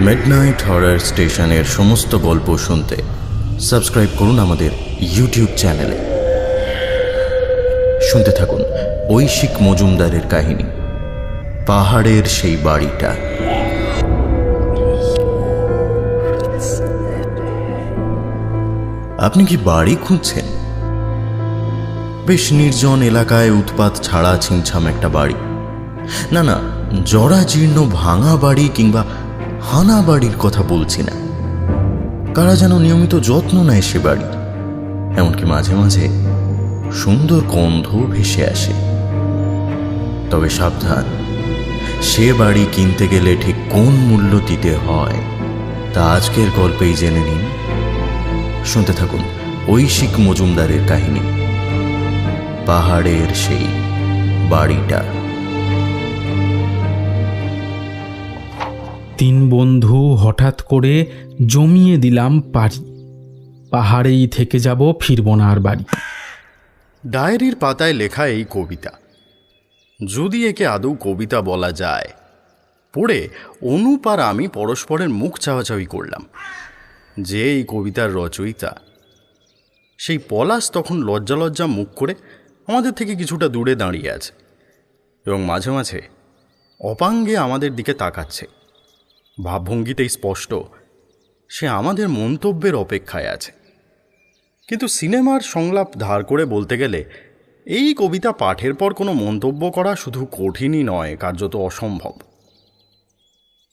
Midnight horror স্টেশনের সমস্ত গল্প শুনতে সাবস্ক্রাইব করুন আমাদের ইউটিউব চ্যানেলে। শুনতে থাকুন ঐশিক মজুমদারের কাহিনী পাহাড়ের সেই বাড়িটা। আপনি কি বাড়ি খুঁজছেন? বেশ নির্জন এলাকায় উৎপাত ছাড়া ছিমছাম একটা বাড়ি। না, জরাজীর্ণ ভাঙা বাড়ি কিংবা হানা বাড়ির কথা বলছি না। কারা যেন নিয়মিত যত্ন নেয় সে বাড়ি, এমনকি মাঝে মাঝে সুন্দর গন্ধ ভেসে আসে। তবে সাবধান, সে বাড়ি কিনতে গেলে ঠিক কোন মূল্য দিতে হয় তা আজকের গল্পেই জেনে নিন। শুনতে থাকুন ঐশিক মজুমদারের কাহিনী পাহাড়ের সেই বাড়িটা। তিন বন্ধু হঠাৎ করে জমিয়ে দিলাম পাড়ি, পাহাড়েই থেকে যাব, ফিরব না আর বাড়ি। ডায়েরির পাতায় লেখা এই কবিতা, যদি একে আদৌ কবিতা বলা যায়, পড়ে অনুপ আর আমি পরস্পরের মুখ চাওয়াচাওয়ি করলাম। যে এই কবিতার রচয়িতা, সেই পলাশ তখন লজ্জা মুখ করে আমাদের থেকে কিছুটা দূরে দাঁড়িয়ে আছে এবং মাঝে মাঝে অপাঙ্গে আমাদের দিকে তাকাচ্ছে। ভাবভঙ্গিতেই স্পষ্ট সে আমাদের মন্তব্যের অপেক্ষায় আছে। কিন্তু সিনেমার সংলাপ ধার করে বলতে গেলে এই কবিতা পাঠের পর কোনো মন্তব্য করা শুধু কঠিনই নয়, কার্যত অসম্ভব।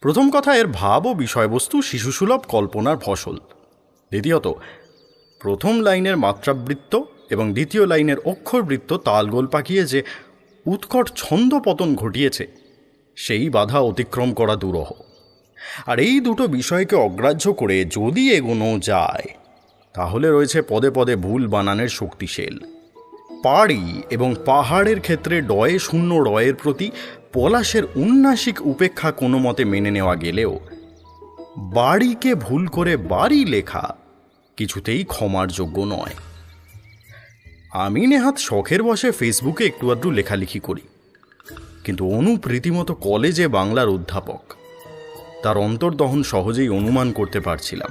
প্রথম কথা, এর ভাব ও বিষয়বস্তু শিশুসুলভ কল্পনার ফসল। দ্বিতীয়ত, প্রথম লাইনের মাত্রাবৃত্ত এবং দ্বিতীয় লাইনের অক্ষরবৃত্ত তালগোল পাকিয়ে যে উৎকট ছন্দ পতন ঘটিয়েছে, সেই বাধা অতিক্রম করা দুরূহ। আর এই দুটো বিষয়কে অগ্রাহ্য করে যদি এগোনো যায়, তাহলে রয়েছে পদে পদে ভুল বানানের শক্তিশাল। পাড়ি এবং পাহাড়ের ক্ষেত্রে ডয়ে শূন্য রয়ের প্রতি পলাশের উন্নাসিক উপেক্ষা কোনো মতে মেনে নেওয়া গেলেও বাড়িকে ভুল করে বাড়ি লেখা কিছুতেই ক্ষমার যোগ্য নয়। আমি নেহাত শখের বসে ফেসবুকে একটু আধটু লেখালেখি করি, কিন্তু অনুপ রীতিমতো কলেজে বাংলার অধ্যাপক। তার অন্তর্দহন সহজেই অনুমান করতে পারছিলাম,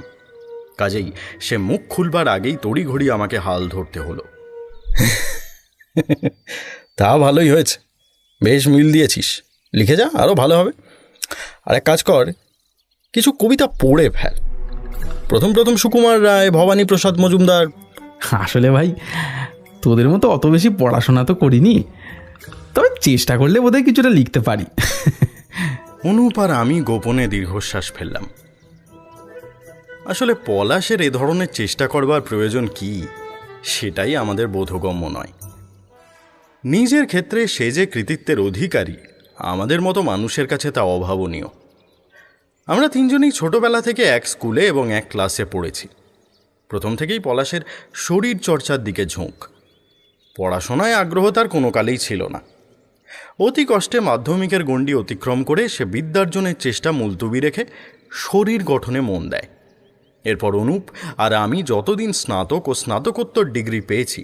কাজেই সে মুখ খুলবার আগেই তড়িঘড়ি আমাকে হাল ধরতে হলো। তা ভালোই হয়েছে, বেশ মিল দিয়েছিস, লিখে যা, আরও ভালো হবে। আর এক কাজ কর, কিছু কবিতা পড়ে ফেল। প্রথম সুকুমার রায়, ভবানী প্রসাদ মজুমদার। আসলে ভাই, তোদের মতো অত বেশি পড়াশোনা তো করিনি, তবে চেষ্টা করলে বোধহয় কিছুটা লিখতে পারি। অনুপ আর আমি গোপনে দীর্ঘশ্বাস ফেললাম। আসলে পলাশের এ ধরনের চেষ্টা করবার প্রয়োজন কি, সেটাই আমাদের বোধগম্য নয়। নিজের ক্ষেত্রে সে যে কৃতিত্বের অধিকারী, আমাদের মতো মানুষের কাছে তা অভাবনীয়। আমরা তিনজনেই ছোটবেলা থেকে এক স্কুলে এবং এক ক্লাসে পড়েছি। প্রথম থেকেই পলাশের শরীর চর্চার দিকে ঝোঁক। পড়াশোনায় আগ্রহ তার কোনো কালেই ছিল না। অতি কষ্টে মাধ্যমিকের গণ্ডি অতিক্রম করে সে বিদ্যার্জনের চেষ্টা মুলতুবি রেখে শরীর গঠনে মন দেয়। এরপর অনুপ আর আমি যতদিন স্নাতক ও স্নাতকোত্তর ডিগ্রি পেয়েছি,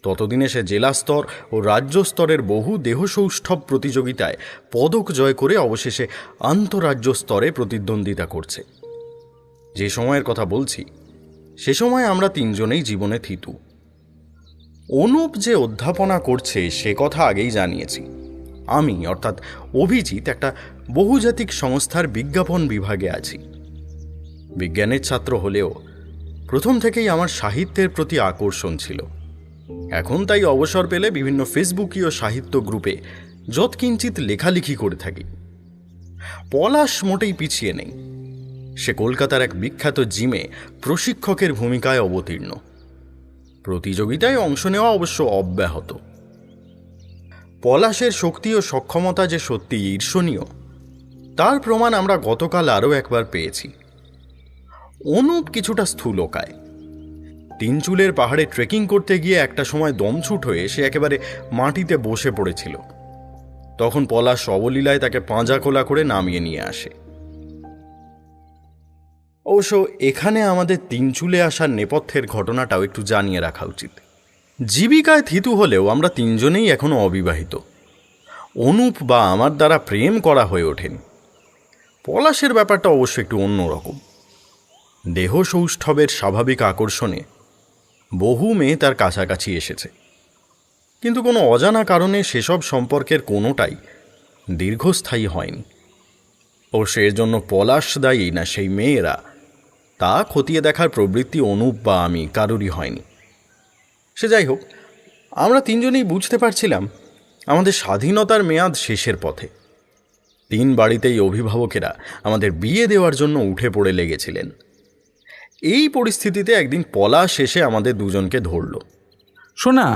ততদিনে সে জেলা স্তর ও রাজ্য স্তরের বহু দেহসৌষ্ঠব প্রতিযোগিতায় পদক জয় করে অবশেষে আন্তঃরাজ্য স্তরে প্রতিদ্বন্দ্বিতা করছে। যে সময়ের কথা বলছি, সে সময় আমরা তিনজনেই জীবনে থিতু। অনুপ যে অধ্যাপনা করছে সে কথা আগেই জানিয়েছি। আমি অর্থাৎ অভিজিৎ একটা বহুজাতিক সংস্থার বিজ্ঞাপন বিভাগে আছি। বিজ্ঞানের ছাত্র হলেও প্রথম থেকেই আমার সাহিত্যের প্রতি আকর্ষণ ছিল। এখন তাই অবসর পেলে বিভিন্ন ফেসবুকীয় সাহিত্য গ্রুপে যৎকিঞ্চিত লেখালেখি করে থাকি। পলাশ মোটেই পিছিয়ে নেই। সে কলকাতার এক বিখ্যাত জিমে প্রশিক্ষকের ভূমিকায় অবতীর্ণ। প্রতিযোগিতায় অংশ নেওয়া অবশ্য অব্যাহত। পলাশের শক্তি ও সক্ষমতা যে সত্যি ঈর্ষণীয়, তার প্রমাণ আমরা গতকাল আরও একবার পেয়েছি। অনুপ কিছুটা স্থূলকায়। তিনচুলের পাহাড়ে ট্রেকিং করতে গিয়ে একটা সময় দমছুট হয়ে সে একেবারে মাটিতে বসে পড়েছিল। তখন পলাশ অবলীলায় তাকে পাঁজা খোলা করে নামিয়ে নিয়ে আসে। অবশ্য এখানে আমাদের তিনচুলে আসার নেপথ্যের ঘটনাটাও একটু জানিয়ে রাখা উচিত। জীবিকায় থিতু হলেও আমরা তিনজনেই এখনো অবিবাহিত। অনুপ বা আমার দ্বারা প্রেম করা হয়ে ওঠেন। পলাশের ব্যাপারটা অবশ্য একটু অন্যরকম। দেহ সৌষ্ঠবের স্বাভাবিক আকর্ষণে বহু মেয়ে তার কাছাকাছি এসেছে, কিন্তু কোনো অজানা কারণে সেসব সম্পর্কের কোনোটাই দীর্ঘস্থায়ী হয়নি। ও এর জন্য পলাশ দায়ী না সেই মেয়েরা, তা খতিয়ে দেখার প্রবৃত্তি অনুপ বা আমি কারোরই হয়নি। সে যাই হোক, আমরা তিনজনেই বুঝতে পারছিলাম আমাদের স্বাধীনতার মেয়াদ শেষের পথে। 3 বাড়িতেই অভিভাবকেরা আমাদের বিয়ে দেওয়ার জন্য উঠে পড়ে লেগেছিলেন। এই পরিস্থিতিতে একদিন পলাশ এসে আমাদের দুজনকে ধরল। শোনা,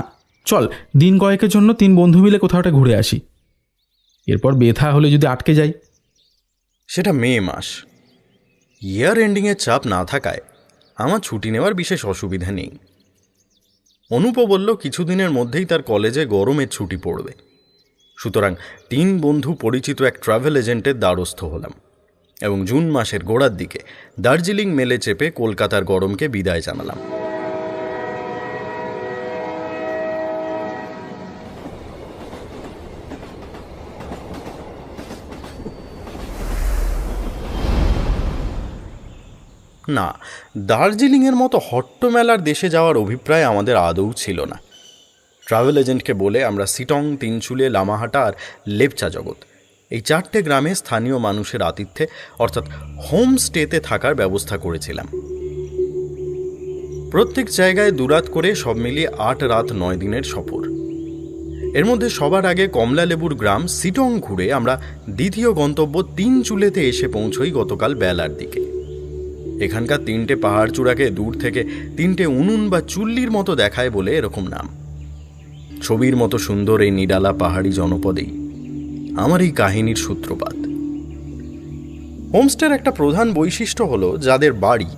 চল দিন কয়েকের জন্য 3 বন্ধু মিলে কোথাও একটা ঘুরে আসি, এরপর বেথা হলে যদি আটকে যাই। সেটা মে মাস, ইয়ার এন্ডিংয়ের চাপ না থাকায় আমার ছুটি নেওয়ার বিশেষ অসুবিধা নেই। অনুপও বলল কিছুদিনের মধ্যেই তার কলেজে গরমের ছুটি পড়বে, সুতরাং 3 বন্ধু পরিচিত এক ট্রাভেল এজেন্টের দ্বারস্থ হলাম এবং জুন মাসের গোড়ার দিকে দার্জিলিং মেলে চেপে কলকাতার গরমকে বিদায় জানালাম। না, দার্জিলিংয়ের মতো হট্টমেলার দেশে যাওয়ার অভিপ্রায় আমাদের আদৌ ছিল না। ট্রাভেল এজেন্টকে বলে আমরা সিটং, তিনচুলে, লামাহাটা আর লেপচা জগৎ এই 4টে গ্রামে স্থানীয় মানুষের আতিথ্যে অর্থাৎ হোমস্টেতে থাকার ব্যবস্থা করেছিলাম। প্রত্যেক জায়গায় 2 রাত করে, সব মিলিয়ে 8 রাত 9 দিনের সফর। এর মধ্যে সবার আগে কমলালেবুর গ্রাম সিটং ঘুরে আমরা দ্বিতীয় গন্তব্য তিনচুলেতে এসে পৌঁছই গতকাল বেলার দিকে। এখানকার 3টে পাহাড় চূড়াকে দূর থেকে 3টে উনুন বা চুল্লির মতো দেখায় বলে এরকম নাম। ছবির মতো সুন্দর এই নিরালা পাহাড়ি জনপদেই আমার এই কাহিনীর সূত্রপাত। হোমস্টের একটা প্রধান বৈশিষ্ট্য হলো যাদের বাড়ি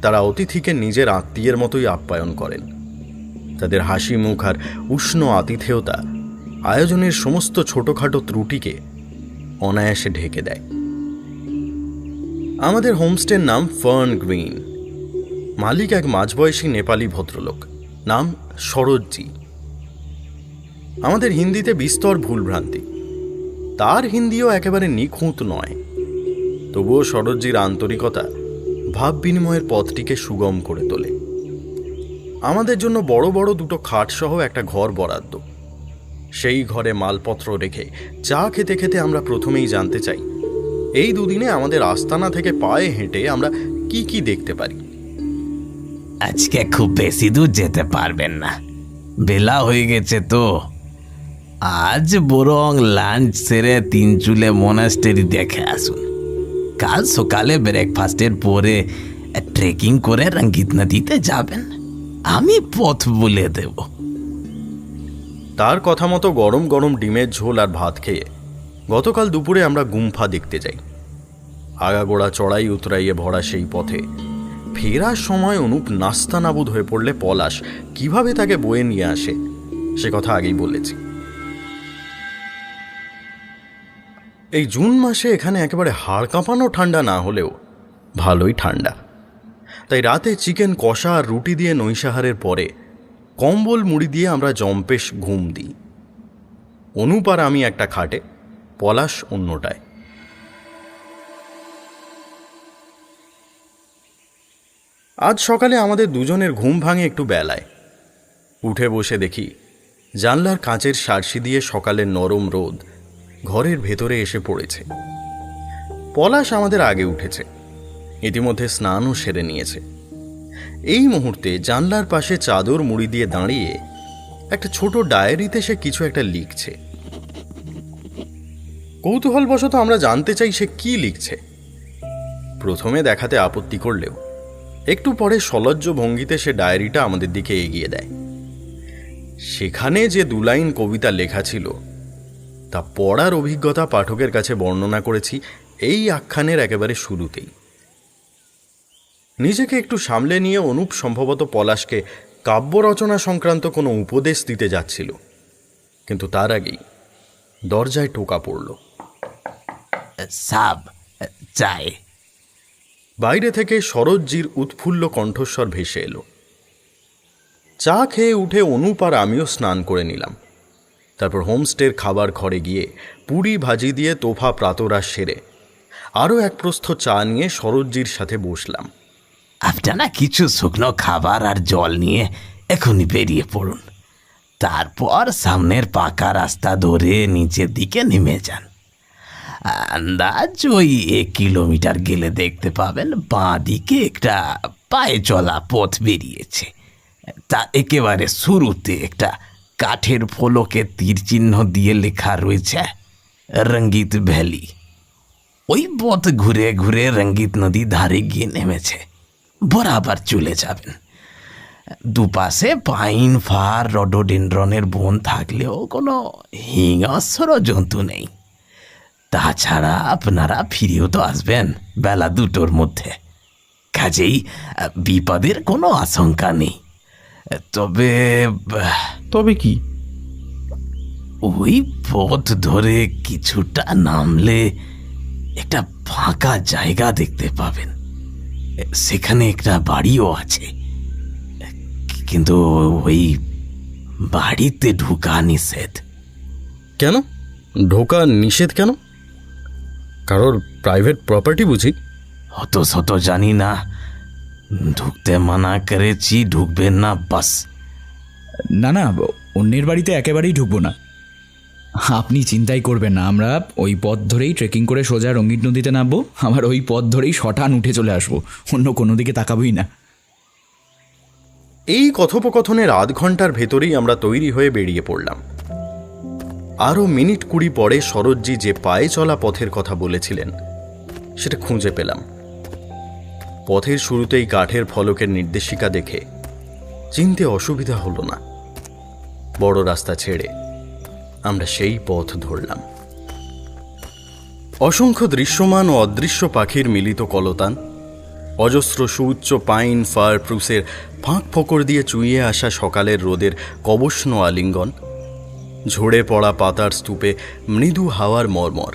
তারা অতিথিকে নিজের আত্মীয়ের মতোই আপ্যায়ন করেন। তাদের হাসি মুখ আর উষ্ণ আতিথেয়তা আয়োজনের সমস্ত ছোটখাটো ত্রুটিকে অনায়াসে ঢেকে দেয়। আমাদের হোমস্টের নাম ফার্ন গ্রিন। মালিক এক মাঝবয়সী নেপালি ভদ্রলোক, নাম সরোজজি। আমাদের হিন্দিতে বিস্তর ভুলভ্রান্তি, তার হিন্দিও একেবারে নিখুঁত নয়, তবুও সরোজজির আন্তরিকতা ভাব বিনিময়ের পথটিকে সুগম করে তোলে। আমাদের জন্য বড় বড় 2টো খাট সহ একটা ঘর বরাদ্দ। সেই ঘরে মালপত্র রেখে চা খেতে খেতে আমরা প্রথমেই জানতে চাই এই 2 দিনে আমাদের আস্তানা থেকে পায়ে হেঁটে আমরা কি কি দেখতে পারি। আজকে খুব বেশি দূর যেতে পারবেন না, বেলা হয়ে গেছে তো। আজ বরং লাঞ্চ সেরে তিনচুলে মনাস্টেরি দেখে আসুন। কাল সকালে ব্রেকফাস্টের পরে ট্রেকিং করে রঙ্গিত নদীতে যাবেন, আমি পথ বলে দেব। তার কথা মতো গরম গরম ডিমের ঝোল আর ভাত খেয়ে গতকাল দুপুরে আমরা গুম্ফা দেখতে যাই। আগাগোড়া চড়াই উতরাইয়ে ভরা সেই পথে ফেরার সময় অনুপ নাস্তানাবুদ হয়ে পড়লে পলাশ কিভাবে তাকে বয়ে নিয়ে আসে সে কথা আগেই বলেছি। এই জুন মাসে এখানে একেবারে হাড় কাঁপানো ঠান্ডা না হলেও ভালোই ঠান্ডা। তাই রাতে চিকেন কষা আর রুটি দিয়ে নৈশাহারের পরে কম্বল মুড়ি দিয়ে আমরা জম্পেশ ঘুম দিই। অনুপ আর আমি একটা খাটে, পলাশ অন্যটায়। আজ সকালে আমাদের দুজনের ঘুম ভাঙে একটু বেলায়। উঠে বসে দেখি জানলার কাঁচের সার্সি দিয়ে সকালের নরম রোদ ঘরের ভেতরে এসে পড়েছে। পলাশ আমাদের আগে উঠেছে, ইতিমধ্যে স্নানও সেরে নিয়েছে। এই মুহূর্তে জানলার পাশে চাদর মুড়ি দিয়ে দাঁড়িয়ে একটা ছোট ডায়েরিতে সে কিছু একটা লিখছে। কৌতূহলবশত আমরা জানতে চাই সে কি লিখছে। প্রথমে দেখাতে আপত্তি করলেও একটু পরে সলজ্জ ভঙ্গিতে সে ডায়েরিটা আমাদের দিকে এগিয়ে দেয়। সেখানে যে 2 লাইন কবিতা লেখা ছিল তা পড়ার অভিজ্ঞতা পাঠকের কাছে বর্ণনা করেছি এই আখ্যানের একেবারে শুরুতেই। নিজেকে একটু সামলে নিয়ে অনুপ সম্ভবত পলাশকে কাব্য রচনা সংক্রান্ত কোনো উপদেশ দিতে যাচ্ছিল, কিন্তু তার আগেই দরজায় টোকা পড়ল। সাব চাই। বাইরে থেকে সরোজজির উৎফুল্ল কণ্ঠস্বর ভেসে এলো। চা খেয়ে উঠে অনুপ আর আমিও স্নান করে নিলাম। তারপর হোমস্টের খাবার ঘরে গিয়ে পুরি ভাজি দিয়ে তোফা প্রাতরাশ সেরে আরও এক প্রস্থ চা নিয়ে সরোজির সাথে বসলাম। আপনারা কিছু শুকনো খাবার আর জল নিয়ে এখনই বেরিয়ে পড়ুন, তারপর সামনের পাকা রাস্তা ধরে নিচের দিকে নেমে যান। আন্দাজ ওই 1 কিলোমিটার গেলে দেখতে পাবেন বাঁ দিকে একটা পায়ে চলা পথ বেরিয়েছে। তা একেবারে শুরুতে একটা কাঠের ফলকে তীর চিহ্ন দিয়ে লেখা রয়েছে রঙ্গিত ভ্যালি। ওই পথ ঘুরে ঘুরে রঙ্গিত নদী ধারে গিয়ে নেমেছে। বরাবর চলে যাবেন। দুপাশে পাইন, ফার, রডোডেন্ড্রনের বন থাকলেও কোনো হিংস্র জন্তু নেই। তাছাড়া আপনারা ফিরেও তো আসবেন বেলা 2টোর মধ্যে, কাজেই বিপদের কোনো আশঙ্কা নেই। তবে তবে কি? ওই পথ ধরে কিছুটা নামলে একটা ফাঁকা জায়গা দেখতে পাবেন। সেখানে একটা বাড়িও আছে, কিন্তু ওই বাড়িতে ঢোকা নিষেধ। কেন ঢোকা নিষেধ? কেন? কারোর প্রাইভেট প্রপার্টি বুঝি? অত শত জানি না, ঢুকতে মানা করেছি, ঢুকবেন না বাস। না না, অন্যের বাড়িতে একেবারেই ঢুকবো না। আপনি চিন্তাই করবেন না, আমরা ওই পথ ধরেই ট্রেকিং করে সোজা রঙ্গিত নদীতে নামবো, আবার ওই পথ ধরেই শটান উঠে চলে আসবো, অন্য কোনো দিকে তাকাবই না। এই কথোপকথনের আধ ঘন্টার ভেতরেই আমরা তৈরি হয়ে বেরিয়ে পড়লাম। আরও মিনিট 20 পরে সরোজি যে পায়ে চলা পথের কথা বলেছিলেন সেটা খুঁজে পেলাম। পথের শুরুতেই কাঠের ফলকের নির্দেশিকা দেখে চিনতে অসুবিধা হলো না। বড় রাস্তা ছেড়ে আমরা সেই পথ ধরলাম। অসংখ্য দৃশ্যমান ও অদৃশ্য পাখির মিলিত কলতান, অজস্র সুউচ্চ পাইন, ফার, প্রুসের ফাঁক ফোকর দিয়ে চুইয়ে আসা সকালের রোদের কবষ্ণ আলিঙ্গন, ঝরে পড়া পাতার স্তূপে মৃদু হাওয়ার মর্মর,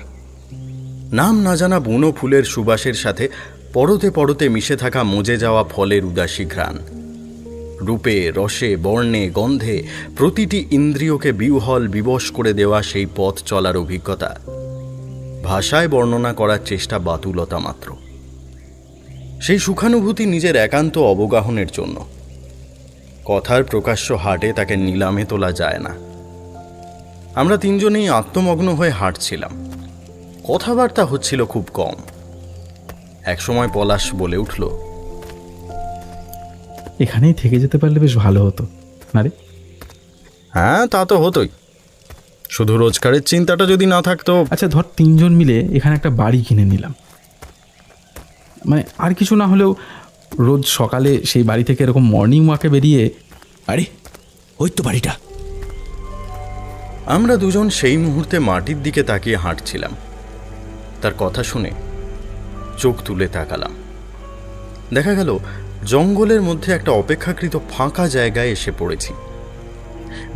নাম না জানা বুনো ফুলের সুবাসের সাথে পরতে পরতে মিশে থাকা মজে যাওয়া ফলের উদাসী ঘ্রাণ, রূপে, রসে, বর্ণে, গন্ধে প্রতিটি ইন্দ্রিয়কে বিহ্বল বিবশ করে দেওয়া সেই পথ চলার অভিজ্ঞতা ভাষায় বর্ণনা করার চেষ্টা বাতুলতা মাত্র। সেই সুখানুভূতি নিজের একান্ত অবগাহনের জন্য কথার প্রকাশ্য হাটে তাকে নিলামে তোলা যায় না। আমরা তিনজনেই আত্মমগ্ন হয়ে হাঁটছিলাম। কথাবার্তা হচ্ছিল খুব কম। একসময় পলাশ বলে উঠল, এখানেই থেকে যেতে পারলে বেশ ভালো হতো না রে? হ্যাঁ, তা তো হতোই, শুধু রোজগারের চিন্তাটা যদি না থাকতো। আচ্ছা ধর 3 জন মিলে এখানে একটা বাড়ি কিনে নিলাম, মানে আর কিছু না হলেও রোজ সকালে সেই বাড়ি থেকে এরকম মর্নিং ওয়াকে বেরিয়ে। আরে ওই তো বাড়িটা। আমরা দুজন সেই মুহূর্তে মাটির দিকে তাকিয়ে হাঁটছিলাম। তার কথা শুনে চোখ তুলে তাকালাম। দেখা গেল জঙ্গলের মধ্যে একটা অপেক্ষাকৃত ফাঁকা জায়গায় এসে পড়েছি।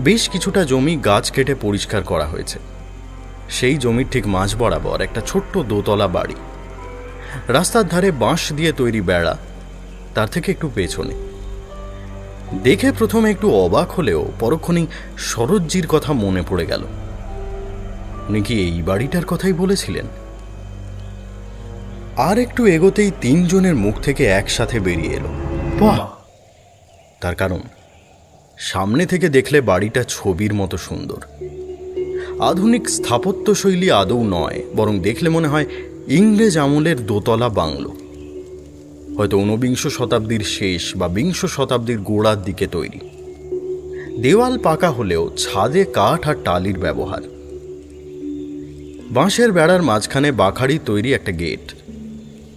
বেশ কিছুটা জমি গাছ কেটে পরিষ্কার করা হয়েছে। সেই জমির ঠিক মাঝ বরাবর একটা ছোট্ট দোতলা বাড়ি, রাস্তার ধারে বাঁশ দিয়ে তৈরি বেড়া, তার থেকে একটু পেছনে। দেখে প্রথমে একটু অবাক হলেও পরক্ষণেই সরোজির কথা মনে পড়ে গেল। উনি কি এই বাড়িটার কথাই বলেছিলেন? আর একটু এগোতেই 3 জনের মুখ থেকে একসাথে বেরিয়ে এলো, বাহ! তার কারণ সামনে থেকে দেখলে বাড়িটা ছবির মতো সুন্দর। আধুনিক স্থাপত্যশৈলী আদৌ নয়, বরং দেখলে মনে হয় ইংরেজ আমলের দোতলা বাংলো, হয়তো 19 শতাব্দীর শেষ বা 20 শতাব্দীর গোড়ার দিকে তৈরি। দেওয়াল পাকা হলেও ছাদে কাঠ আর টালির ব্যবহার। বাঁশের বেড়ার মাঝখানে বাখারি তৈরি একটা গেট।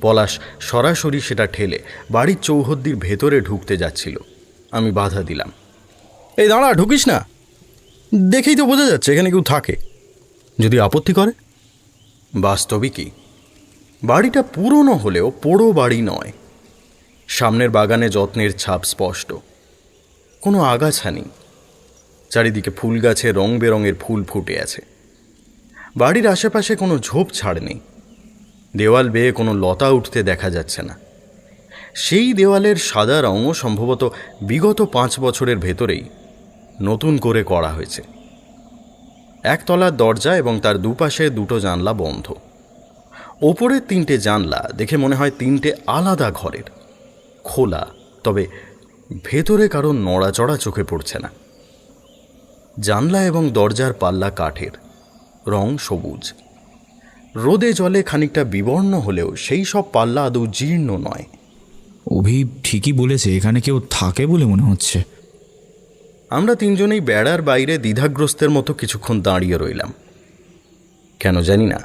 পলাশ সরাসরি সেটা ঠেলে বাড়ির চৌহদ্দির ভেতরে ঢুকতে যাচ্ছিল। আমি বাধা দিলাম, এই দাঁড়া, ঢুকিস না, দেখেই তো বোঝা যাচ্ছে এখানে কেউ থাকে, যদি আপত্তি করে। বাস্তবিকই বাড়িটা পুরনো হলেও পোড়ো বাড়ি নয়। সামনের বাগানে যত্নের ছাপ স্পষ্ট, কোনো আগাছা নেই। চারিদিকে ফুল গাছে রং বেরঙের ফুল ফুটে আছে। বাড়ির আশেপাশে কোনো ঝোপ ছাড় নেই। দেওয়াল বেয়ে কোনো লতা উঠতে দেখা যাচ্ছে না। সেই দেওয়ালের সাদা রঙও সম্ভবত বিগত 5 বছরের ভেতরেই নতুন করে করা হয়েছে। একতলার দরজা এবং তার দুপাশে 2টো জানলা বন্ধ। ওপরের 3টে জানলা দেখে মনে হয় 3টে আলাদা ঘরের, খোলা, তবে ভেতরে কারো নড়াচড়া চোখে পড়ছে না। জানলা এবং দরজার পাল্লা কাঠের, রং সবুজ। রোদে জলে খানিকটা বিবর্ণ হলেও সেই সব পাল্লা আদৌ জীর্ণ নয়। অভি ঠিকই বলেছে, এখানে কেউ থাকে বলে মনে হচ্ছে। আমরা 3জনেই বেড়ার বাইরে দ্বিধাগ্রস্তের মতো কিছুক্ষণ দাঁড়িয়ে রইলাম। কেন জানি না,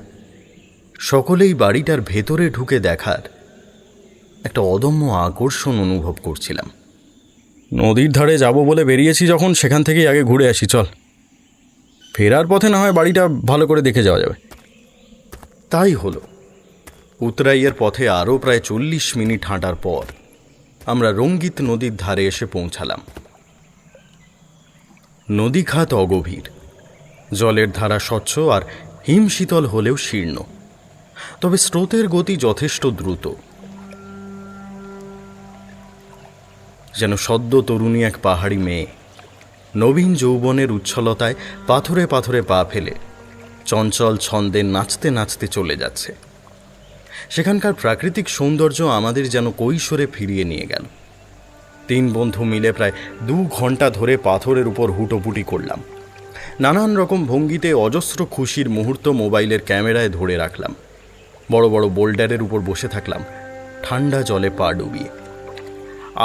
সকলেই বাড়িটার ভেতরে ঢুকে দেখার একটা অদম্য আকর্ষণ অনুভব করছিলাম। নদীর ধারে যাব বলে বেরিয়েছি যখন, সেখান থেকেই আগে ঘুরে আসি, চল। ফেরার পথে না হয় বাড়িটা ভালো করে দেখে যাওয়া যাবে। তাই হলো। উতরাইয়ের পথে আরও প্রায় 40 মিনিট হাঁটার পর আমরা রঙ্গিত নদীর ধারে এসে পৌঁছালাম। নদী খাত অগভীর, জলের ধারা স্বচ্ছ আর হিমশীতল হলেও শীর্ণ, তবে স্রোতের গতি যথেষ্ট দ্রুত। যেন সদ্য তরুণী এক পাহাড়ি মেয়ে নবীন যৌবনের উচ্ছলতায় পাথরে পাথরে পা ফেলে চঞ্চল ছন্দে নাচতে নাচতে চলে যাচ্ছে। সেখানকার প্রাকৃতিক সৌন্দর্য আমাদের যেন কৈশোরে ফিরিয়ে নিয়ে গেল। 3 বন্ধু মিলে প্রায় 2 ঘন্টা ধরে পাথরের উপর হুটোপুটি করলাম। নানান রকম ভঙ্গিতে অজস্র খুশির মুহূর্ত মোবাইলের ক্যামেরায় ধরে রাখলাম। বড় বড় বোল্ডারের উপর বসে থাকলাম ঠান্ডা জলে পা ডুবিয়ে।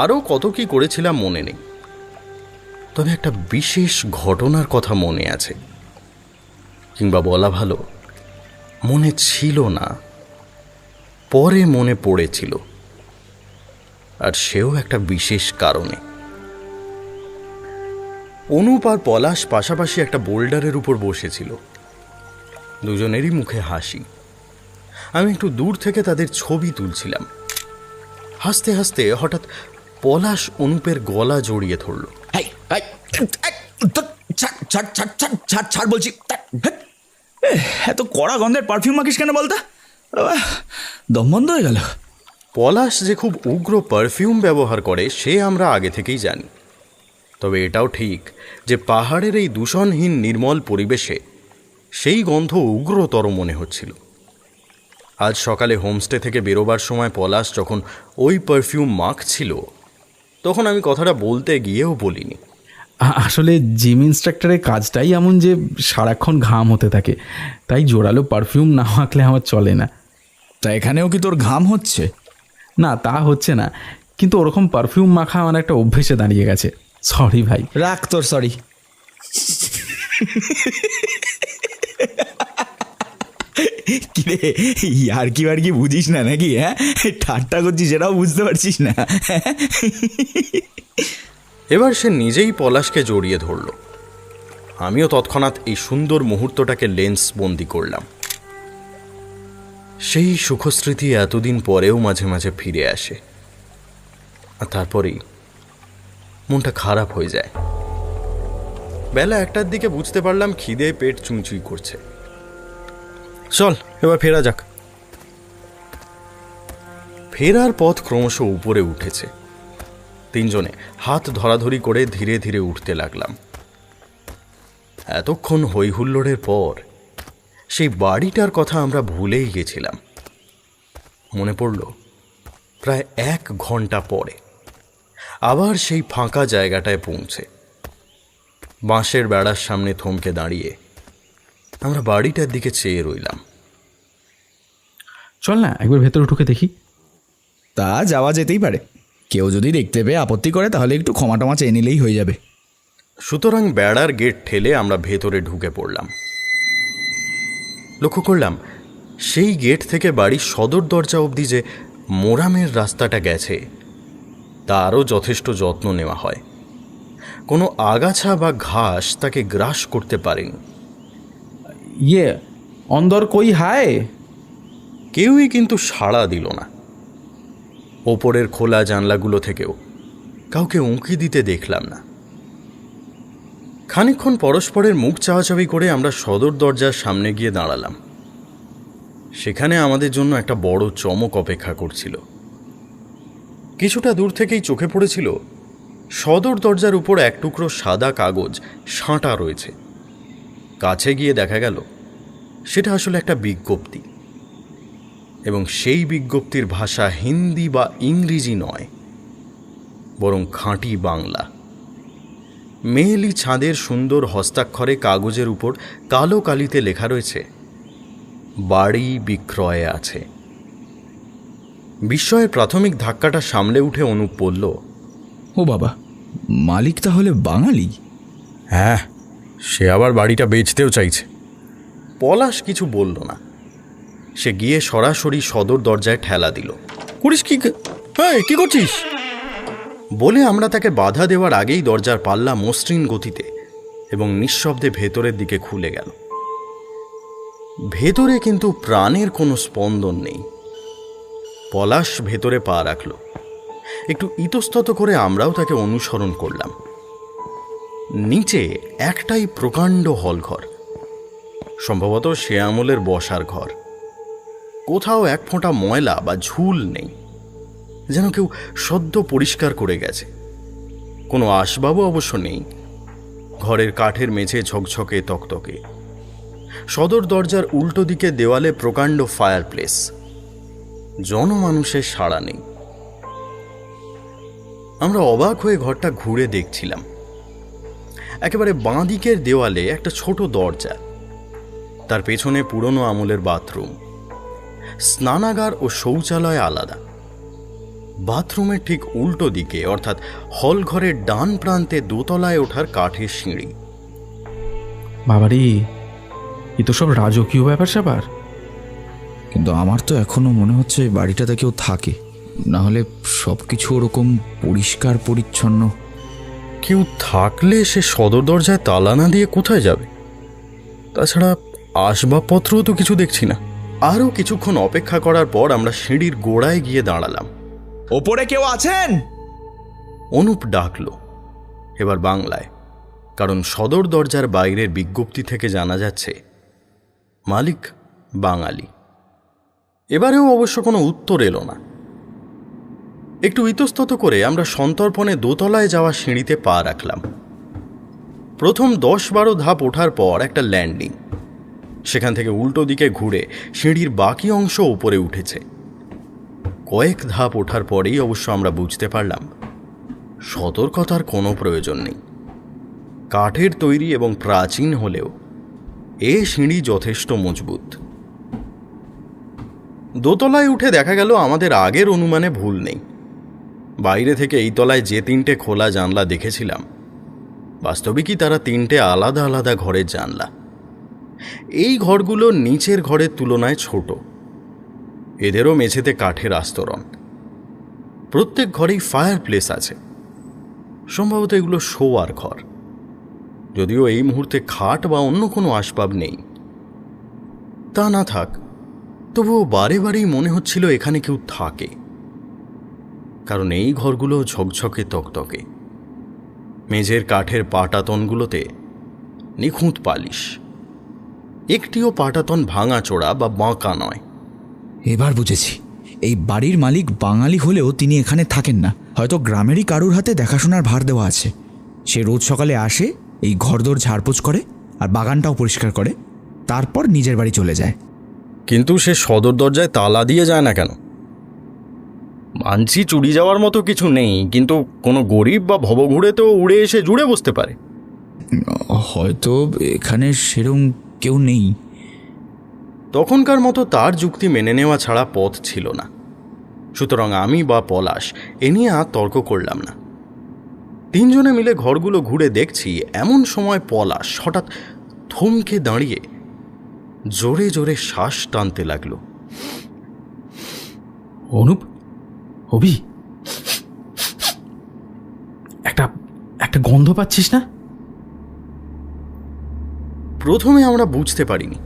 আরও কত কি করেছিলাম মনে নেই, তবে একটা বিশেষ ঘটনার কথা মনে আছে, কিংবা বলা ভালো মনে ছিল না, পরে মনে পড়েছিল, আর সেও একটা বিশেষ কারণে। অনুপ আর পলাশ পাশাপাশি একটা বোল্ডারের উপর বসেছিল, দুজনেরই মুখে হাসি। আমি একটু দূর থেকে তাদের ছবি তুলছিলাম। হাসতে হাসতে হঠাৎ পলাশ অনুপের গলা জড়িয়ে ধরল। ছাড় বলছি। এত কড়া গন্ধের পারফিউম মাখিস কেন বলতো? দম বন্ধ হয়ে গেল। পলাশ যে খুব উগ্র পারফিউম ব্যবহার করে সে আমরা আগে থেকেই জানি, তবে এটাও ঠিক যে পাহাড়ের এই দূষণহীন নির্মল পরিবেশে সেই গন্ধ উগ্রতর মনে হচ্ছিল। আজ সকালে হোমস্টে থেকে বেরোবার সময় পলাশ যখন ওই পারফিউম মাখছিল, তখন আমি কথাটা বলতে গিয়েও বলিনি। আসলে জিম ইন্সট্রাক্টরের কাজটাই এমন যে সারাক্ষণ ঘাম হতে থাকে, তাই জোরালো পারফিউম না মাখলে আমার চলে না। তা এখানেও কি তোর ঘাম হচ্ছে? না, তা হচ্ছে না, কিন্তু ওরকম পারফিউম মাখা আমার একটা অভ্যেসে দাঁড়িয়ে গেছে। সরি ভাই। রাখ তোর সরি। কিরে, আর কি বুঝিস না নাকি? হ্যাঁ, ঠাট্টা করছিস সেটাও বুঝতে পারছিস না? এবার সে নিজেই পলাশকে জড়িয়ে ধরল। আমিও তৎক্ষণাৎ এই সুন্দর মুহূর্তটাকে লেন্স বন্দি করলাম। সেই সুখস্মৃতি এতদিন পরেও মাঝে মাঝে ফিরে আসে, আর তারপরেই মনটা খারাপ হয়ে যায়। বেলা 1টার দিকে বুঝতে পারলাম খিদে পেট চুঁচুই করছে। চল এবার ফেরা যাক। ফেরার পথ ক্রমশ উপরে উঠেছে। 3জনে হাত ধরাধরি করে ধীরে ধীরে উঠতে লাগলাম। এতক্ষণ হইহুল্লোড়ের পর সেই বাড়িটার কথা আমরা ভুলেই গেছিলাম। মনে পড়ল প্রায় 1 ঘন্টা পরে আবার সেই ফাঁকা জায়গাটায় পৌঁছে বাঁশের বেড়ার সামনে থমকে দাঁড়িয়ে আমরা বাড়িটার দিকে চেয়ে রইলাম। চল না একবার ভেতরে ঢুকে দেখি। তা যাওয়া যেতেই পারে। কেউ যদি দেখতে পেয়ে আপত্তি করে তাহলে একটু ক্ষমা টমা চেয়ে নিলেই হয়ে যাবে। সুতরাং বেড়ার গেট ঠেলে আমরা ভেতরে ঢুকে পড়লাম। লক্ষ্য করলাম সেই গেট থেকে বাড়ির সদর দরজা অবধি যে মোরামের রাস্তাটা গেছে তারও যথেষ্ট যত্ন নেওয়া হয়। কোনো আগাছা বা ঘাস তাকে গ্রাস করতে পারেনি। ইয়ে অন্দর কই হায়? কেউই কিন্তু সাড়া দিল না। ওপরের খোলা জানলাগুলো থেকেও কাউকে উঁকি দিতে দেখলাম না। খানিকক্ষণ পরস্পরের মুখ চাওয়াচাওয়ি করে আমরা সদর দরজার সামনে গিয়ে দাঁড়ালাম। সেখানে আমাদের জন্য একটা বড় চমক অপেক্ষা করছিল। কিছুটা দূর থেকেই চোখে পড়েছিল সদর দরজার উপর এক টুকরো সাদা কাগজ সাঁটা রয়েছে। কাছে গিয়ে দেখা গেল সেটা আসলে একটা বিজ্ঞপ্তি। এবং সেই বিজ্ঞপ্তির ভাষা হিন্দি বা ইংরেজি নয়, বরং খাঁটি বাংলা। মেয়েলি ছাঁদের সুন্দর হস্তাক্ষরে কাগজের উপর কালো কালিতে লেখা রয়েছে, বাড়ি বিক্রয়ে আছে। বিস্ময়ের প্রাথমিক ধাক্কাটা সামলে উঠে অনুপ বলল, ও বাবা, মালিক তাহলে বাঙালি? হ্যাঁ, সে আবার বাড়িটা বেচতেও চাইছে। পলাশ কিছু বলল না। সে গিয়ে সরাসরি সদর দরজায় ঠেলা দিল। করিস কি? কি করছিস? বলে আমরা তাকে বাধা দেওয়ার আগেই দরজার পাল্লা মসৃণ গতিতে এবং নিঃশব্দে ভেতরের দিকে খুলে গেল। ভেতরে কিন্তু প্রাণের কোনো স্পন্দন নেই। পলাশ ভেতরে পা রাখল। একটু ইতস্তত করে আমরাও তাকে অনুসরণ করলাম। নিচে একটাই প্রকাণ্ড হলঘর, সম্ভবত সে আমলের বসার ঘর। কোথাও এক ফোঁটা ময়লা বা ঝুল নেই, যেন কেউ সদ্য পরিষ্কার করে গেছে। কোনো আসবাবও অবশ্য নেই। ঘরের কাঠের মেঝে ঝকঝকে তকতকে। সদর দরজার উল্টো দিকে দেওয়ালে প্রকাণ্ড ফায়ারপ্লেস। জনমানুষের সাড়া নেই। আমরা অবাক হয়ে ঘরটা ঘুরে দেখছিলাম। একেবারে বাঁ দিকের দেওয়ালে একটা ছোট দরজা, তার পেছনে পুরনো আমলের বাথরুম। স্নানাগার ও শৌচালয় আলাদা। বাথরুমের ঠিক উল্টো দিকে, অর্থাৎ হল ঘরের ডান প্রান্তে দোতলায় ওঠার কাঠের সিঁড়ি। বাবারে, এ তো সব রাজকীয় ব্যাপার স্যাপার। কিন্তু আমার তো এখনো মনে হচ্ছে বাড়িটাতে কেউ থাকে, না হলে সব কিছু ওরকম পরিষ্কার পরিচ্ছন্ন। কেউ থাকলে সে সদর দরজায় তালা না দিয়ে কোথায় যাবে? তাছাড়া আসবাবপত্রও তো কিছু দেখছি না। আরও কিছুক্ষণ অপেক্ষা করার পর আমরা সিঁড়ির গোড়ায় গিয়ে দাঁড়ালাম। ওপরে কেউ আছেন? অনুপ ডাকল, এবার বাংলায়, কারণ সদর দরজার বাইরের বিজ্ঞপ্তি থেকে জানা যাচ্ছে মালিক বাঙালি। এবারেও অবশ্য কোনো উত্তর এলো না। একটু ইতস্তত করে আমরা সন্তর্পণে দোতলায় যাওয়া সিঁড়িতে পা রাখলাম। প্রথম 10-12 ধাপ ওঠার পর একটা ল্যান্ডিং। সেখান থেকে উল্টো দিকে ঘুরে সিঁড়ির বাকি অংশ উপরে উঠেছে। কয়েক ধাপ ওঠার পরেই অবশ্য আমরা বুঝতে পারলাম সতর্কতার কোনো প্রয়োজন নেই। কাঠের তৈরি এবং প্রাচীন হলেও এ সিঁড়ি যথেষ্ট মজবুত। দোতলায় উঠে দেখা গেল আমাদের আগের অনুমানে ভুল নেই। বাইরে থেকে এই তলায় যে 3টে খোলা জানলা দেখেছিলাম, বাস্তবিকই তারা 3টে আলাদা আলাদা ঘরের জানলা। এই ঘরগুলো নিচের ঘরের তুলনায় ছোট। এদেরও মেঝেতে কাঠের আস্তরণ। প্রত্যেক ঘরেই ফায়ার প্লেস আছে। সম্ভবত এগুলো শোয়ার ঘর, যদিও এই মুহূর্তে খাট বা অন্য কোনো আসবাব নেই। তা না থাক, তবুও বারে বারেই মনে হচ্ছিল এখানে কেউ থাকে, কারণ এই ঘরগুলো ঝকঝকে তকতকে। মেঝের কাঠের পাটাতনগুলোতে নিখুঁত পালিশ। একটিও পাটাতন ভাঙা চোরা বা বাঁকা নয়। এবার বুঝেছি, এই বাড়ির মালিক বাঙালি হলেও তিনি এখানে থাকেন না। হয়তো গ্রামেরই কারুর হাতে দেখাশোনার ভার দেওয়া আছে। সে রোজ সকালে আসে, এই ঘরদোর ঝাড়পোছ করে আর বাগানটাও পরিষ্কার করে, তারপর নিজের বাড়ি চলে যায়। কিন্তু সে সদর দরজায় তালা দিয়ে যায় না কেন? মানছি চুরি যাওয়ার মতো কিছু নেই, কিন্তু কোনো গরিব বা ভবঘুরে তো উড়ে এসে জুড়ে বসতে পারে। হয়তো এখানে সেরম কেউ নেই। তখনকার মতো তার যুক্তি মেনে নেওয়া ছাড়া পথ ছিল না। সুতরাং আমি বা পলাশ এ নিয়ে আর তর্ক করলাম না। 3 জনে মিলে ঘরগুলো ঘুরে দেখছি, এমন সময় পলাশ হঠাৎ থমকে দাঁড়িয়ে জোরে জোরে শ্বাস টানতে লাগলো। অনুপ, অভি, একটা একটা গন্ধ পাচ্ছিস না? প্রথমে আমরা বুঝতে পারিনি,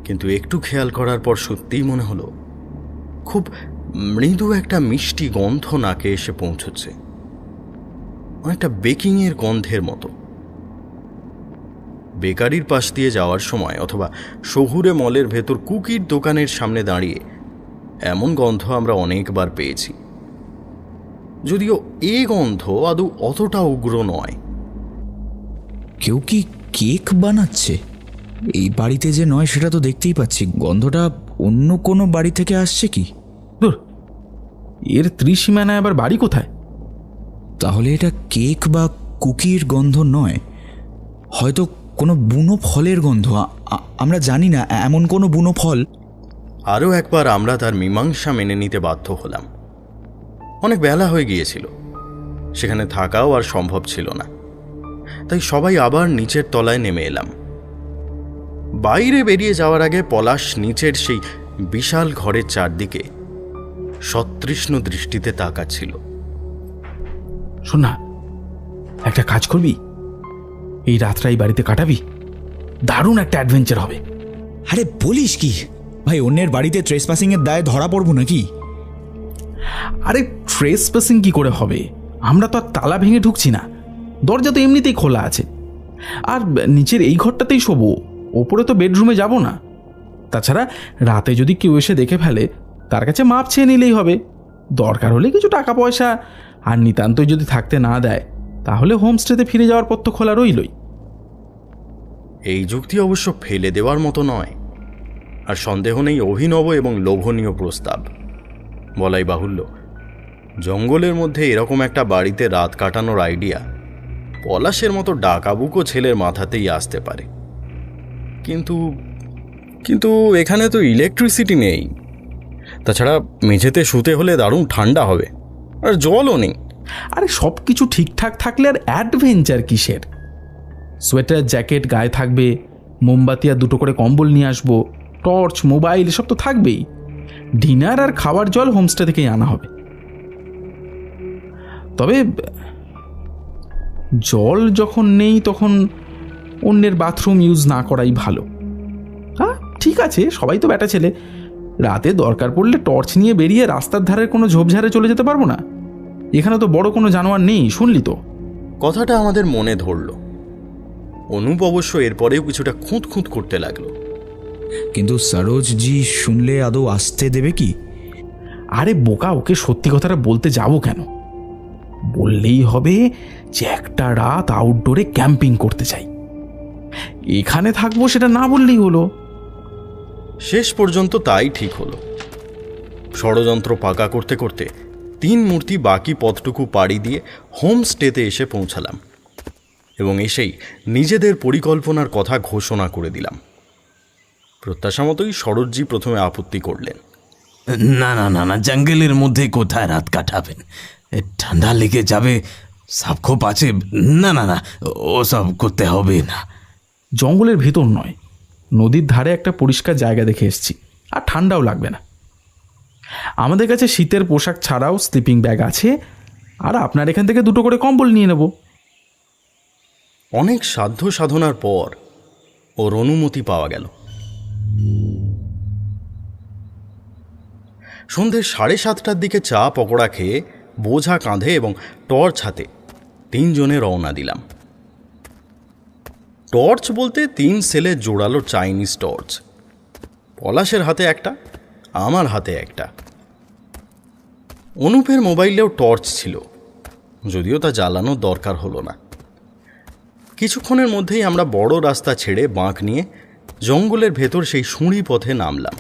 কিন্তু একটু খেয়াল করার পর সত্যিই মনে হলো খুব মৃদু একটা মিষ্টি গন্ধ নাকে এসে পৌঁছচ্ছে, অনেকটা বেকিংয়ের গন্ধের মতো। বেকারির পাশ দিয়ে যাওয়ার সময় অথবা শহুরে মলের ভেতর কুকির দোকানের সামনে দাঁড়িয়ে এমন গন্ধ আমরা অনেকবার পেয়েছি, যদিও এই গন্ধ আদৌ অতটা উগ্র নয়। কেউ কি কেক বানাচ্ছে? এই বাড়িতে যে নয় সেটা তো দেখতেই পাচ্ছি। গন্ধটা অন্য কোনো বাড়ি থেকে আসছে কি? দূর, এর ত্রিসীমানায় আবার বাড়ি কোথায়? তাহলে এটা কেক বা কুকির গন্ধ নয়, হয়তো কোনো বুনো ফলের গন্ধ। আমরা জানি না এমন কোনো বুনো ফল। আরও একবার আমরা তার মীমাংসা মেনে নিতে বাধ্য হলাম। অনেক বেলা হয়ে গিয়েছিল, সেখানে থাকাও আর সম্ভব ছিল না। তাই সবাই আবার নিচের তলায় নেমে এলাম। বাইরে বেরিয়ে যাওয়ার আগে পলাশ নিচের সেই বিশাল ঘরের চারদিকে সতৃষ্ণ দৃষ্টিতে তাকাচ্ছিল। শোন না, একটা কাজ করবি, এই রাতটা এই বাড়িতে কাটাবি, দারুণ একটা অ্যাডভেঞ্চার হবে। আরে বলিস কি ভাই, অন্যের বাড়িতে ট্রেসপাসিংয়ের দায়ে ধরা পড়বো নাকি? আরে ট্রেসপাসিং কি করে হবে? আমরা তো আর তালা ভেঙে ঢুকছি না, দরজা তো এমনিতেই খোলা আছে। আর নিচের এই ঘরটাতেই শোবো, ওপরে তো বেডরুমে যাব না। তাছাড়া রাতে যদি কেউ এসে দেখে ফেলে, তার কাছে মাপ চেয়ে নিলেই হবে। দরকার হলে কিছু টাকা পয়সা, আর নিতান্তই যদি থাকতে না দেয় তাহলে হোমস্টেতে ফিরে যাওয়ার পথ তো খোলা রইলই। এই যুক্তি অবশ্য ফেলে দেওয়ার মতো নয়, আর সন্দেহ নেই অভিনব এবং লোভনীয় প্রস্তাব। বলাই বাহুল্য, জঙ্গলের মধ্যে এরকম একটা বাড়িতে রাত কাটানোর আইডিয়া পলাশের মতো ডাকাবুকো ছেলের মাথাতেই আসতে পারে। কিন্তু কিন্তু এখানে তো ইলেকট্রিসিটি নেই। তাছাড়া মেঝেতে শুতে হলে দারুণ ঠান্ডা হবে, আর জলও নেই। আরে সব কিছু ঠিকঠাক থাকলে আর অ্যাডভেঞ্চার কিসের? সোয়েটার জ্যাকেট গায়ে থাকবে, মোমবাতি আর দুটো করে কম্বল নিয়ে আসবো, টর্চ, মোবাইল এসব তো থাকবেই। ডিনার আর খাওয়ার জল হোমস্টে থেকেই আনা হবে। তবে জল যখন নেই তখন অন্যের বাথরুম ইউজ না করাই ভালো। হ্যাঁ ঠিক আছে, সবাই তো ব্যাটা ছেলে, রাতে দরকার পড়লে টর্চ নিয়ে বেরিয়ে রাস্তার ধারের কোনো ঝোপঝাড়ে চলে যেতে পারবো না? এখানে তো বড় কোনো জানোয়ার নেই, শুনলি তো। কথাটা আমাদের মনে ধরল। অনুপ অবশ্য এরপরেও কিছুটা খুঁত খুঁত করতে লাগলো। কিন্তু সরোজজি শুনলে আদৌ আসতে দেবে কি? আরে বোকা, ওকে সত্যি কথাটা বলতে যাবো কেন? বললেই হবে যে একটা রাত আউটডোরে ক্যাম্পিং করতে চাই, এখানে থাকবো, সেটা না বললেই হলো। শেষ পর্যন্ত তাই ঠিক হলো। ষড়যন্ত্র পাকা করতে করতে তিন মূর্তি বাকি পথটুকু পাড়ি দিয়ে হোমস্টেতে এসে পৌঁছালাম, এবং এসেই নিজেদের পরিকল্পনার কথা ঘোষণা করে দিলাম। প্রত্যাশা মতোই সরোজজি প্রথমে আপত্তি করলেন। না না না না, জঙ্গলের মধ্যে কোথায় রাত কাটাবেন? ঠান্ডা লেগে যাবে, সাপখোপ আছে। না না না, ওসব করতে হবে না। জঙ্গলের ভেতর নয়, নদীর ধারে একটা পরিষ্কার জায়গা দেখে এসেছি, আর ঠান্ডাও লাগবে না। আমাদের কাছে শীতের পোশাক ছাড়াও স্লিপিং ব্যাগ আছে, আর আপনার এখান থেকে দুটো করে কম্বল নিয়ে নেব। অনেক সাধ্য সাধনার পর ওর অনুমতি পাওয়া গেল। সন্ধে 7:30টার দিকে চা পকোড়া খেয়ে বোঝা কাঁধে এবং টর্চ হাতে তিনজনে রওনা দিলাম। টর্চ বলতে 3 সেলের জোড়ালো চাইনিজ টর্চ। পলাশের হাতে একটা, আমার হাতে একটা। অনুপের মোবাইলেও টর্চ ছিল, যদিও তা জ্বালানোর দরকার হলো না। কিছুক্ষণের মধ্যেই আমরা বড় রাস্তা ছেড়ে বাঁক নিয়ে জঙ্গলের ভেতর সেই সুঁড়ি পথে নামলাম।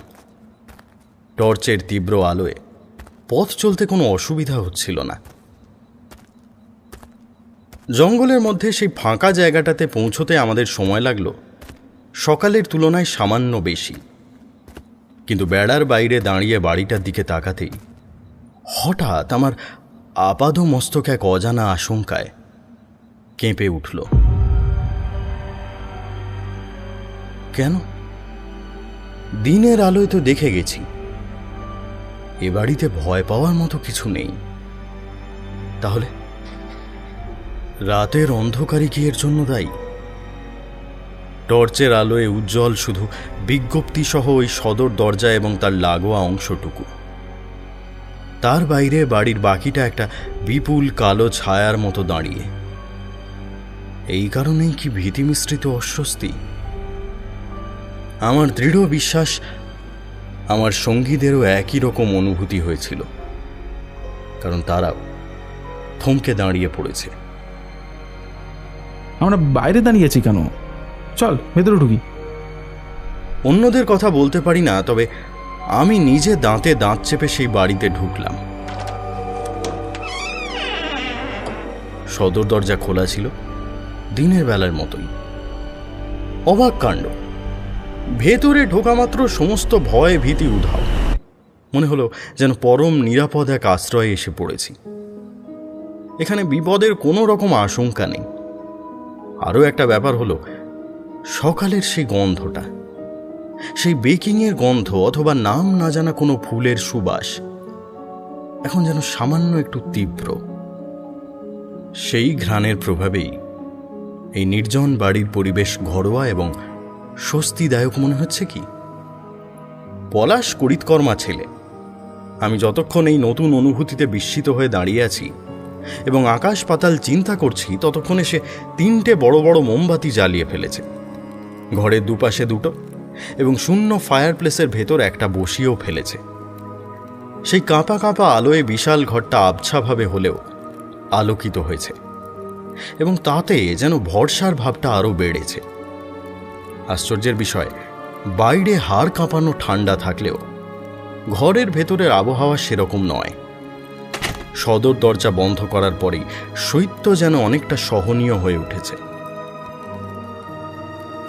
টর্চের তীব্র আলোয় পথ চলতে কোনো অসুবিধা হচ্ছিল না। জঙ্গলের মধ্যে সেই ফাঁকা জায়গাটাতে পৌঁছতে আমাদের সময় লাগলো সকালের তুলনায় সামান্য বেশি। কিন্তু বেড়ার বাইরে দাঁড়িয়ে বাড়িটার দিকে তাকাতেই হঠাৎ আমার আপাদ মস্তক এক অজানা আশঙ্কায় কেঁপে উঠল। কেন? দিনের আলোয় তো দেখে গেছি এ বাড়িতে ভয় পাওয়ার মতো কিছু নেই। তাহলে রাতের অন্ধকারই কি এর জন্য দায়ী? টর্চের আলোয় উজ্জ্বল শুধু বিজ্ঞপ্তি সহ ওই সদর দরজা এবং তার লাগোয়া অংশটুকু। তার বাইরে বাড়ির বাকিটা একটা বিপুল কালো ছায়ার মতো দাঁড়িয়ে। এই কারণেই কি ভীতি মিশ্রিত অস্বস্তি? আমার দৃঢ় বিশ্বাস আমার সঙ্গীদেরও একই রকম অনুভূতি হয়েছিল, কারণ তারাও থমকে দাঁড়িয়ে পড়েছে। আমরা বাইরে দাঁড়িয়ে আছি কেন? চল ভেতরে ঢুকি। অন্যদের কথা বলতে পারি না, তবে আমি নিজে দাঁতে দাঁত চেপে সেই বাড়িতে ঢুকলাম। সদর দরজা খোলা ছিল, দিনের বেলার মতোই। অবাক কাণ্ড, ভেতরে ঢোকা মাত্র সমস্ত ভয় ভীতি উধাও। মনে হলো যেন পরম নিরাপদ এক আশ্রয়ে এসে পড়েছি। এখানে বিপদের কোনো রকম আশঙ্কা নেই। আরও একটা ব্যাপার হলো, সকালের সেই গন্ধটা, সেই বেকিংয়ের গন্ধ অথবা নাম না জানা কোনো ফুলের সুবাস এখন যেন সামান্য একটু তীব্র। সেই ঘ্রাণের প্রভাবেই এই নির্জন বাড়ির পরিবেশ ঘরোয়া এবং স্বস্তিদায়ক মনে হচ্ছে। কি পলাশ করিতকর্মা ছেলে। আমি যতক্ষণ এই নতুন অনুভূতিতে বিস্মিত হয়ে দাঁড়িয়ে আছি এবং আকাশ পাতাল চিন্তা করছি, ততক্ষণে সে 3টে বড় বড় মোমবাতি জ্বালিয়ে ফেলেছে। ঘরের দুপাশে 2টো এবং শূন্য ফায়ার প্লেসের ভেতর একটা বসিয়েও ফেলেছে। সেই কাঁপা কাঁপা আলোয় বিশাল ঘরটা আবছাভাবে হলেও আলোকিত হয়েছে এবং তাতে যেন ভরসার ভাবটা আরও বেড়েছে। আশ্চর্যের বিষয়, বাইরে হাড় কাঁপানো ঠান্ডা থাকলেও ঘরের ভেতরের আবহাওয়া সেরকম নয়। সদর দরজা বন্ধ করার পরেই শৈত্য যেন অনেকটা সহনীয় হয়ে উঠেছে।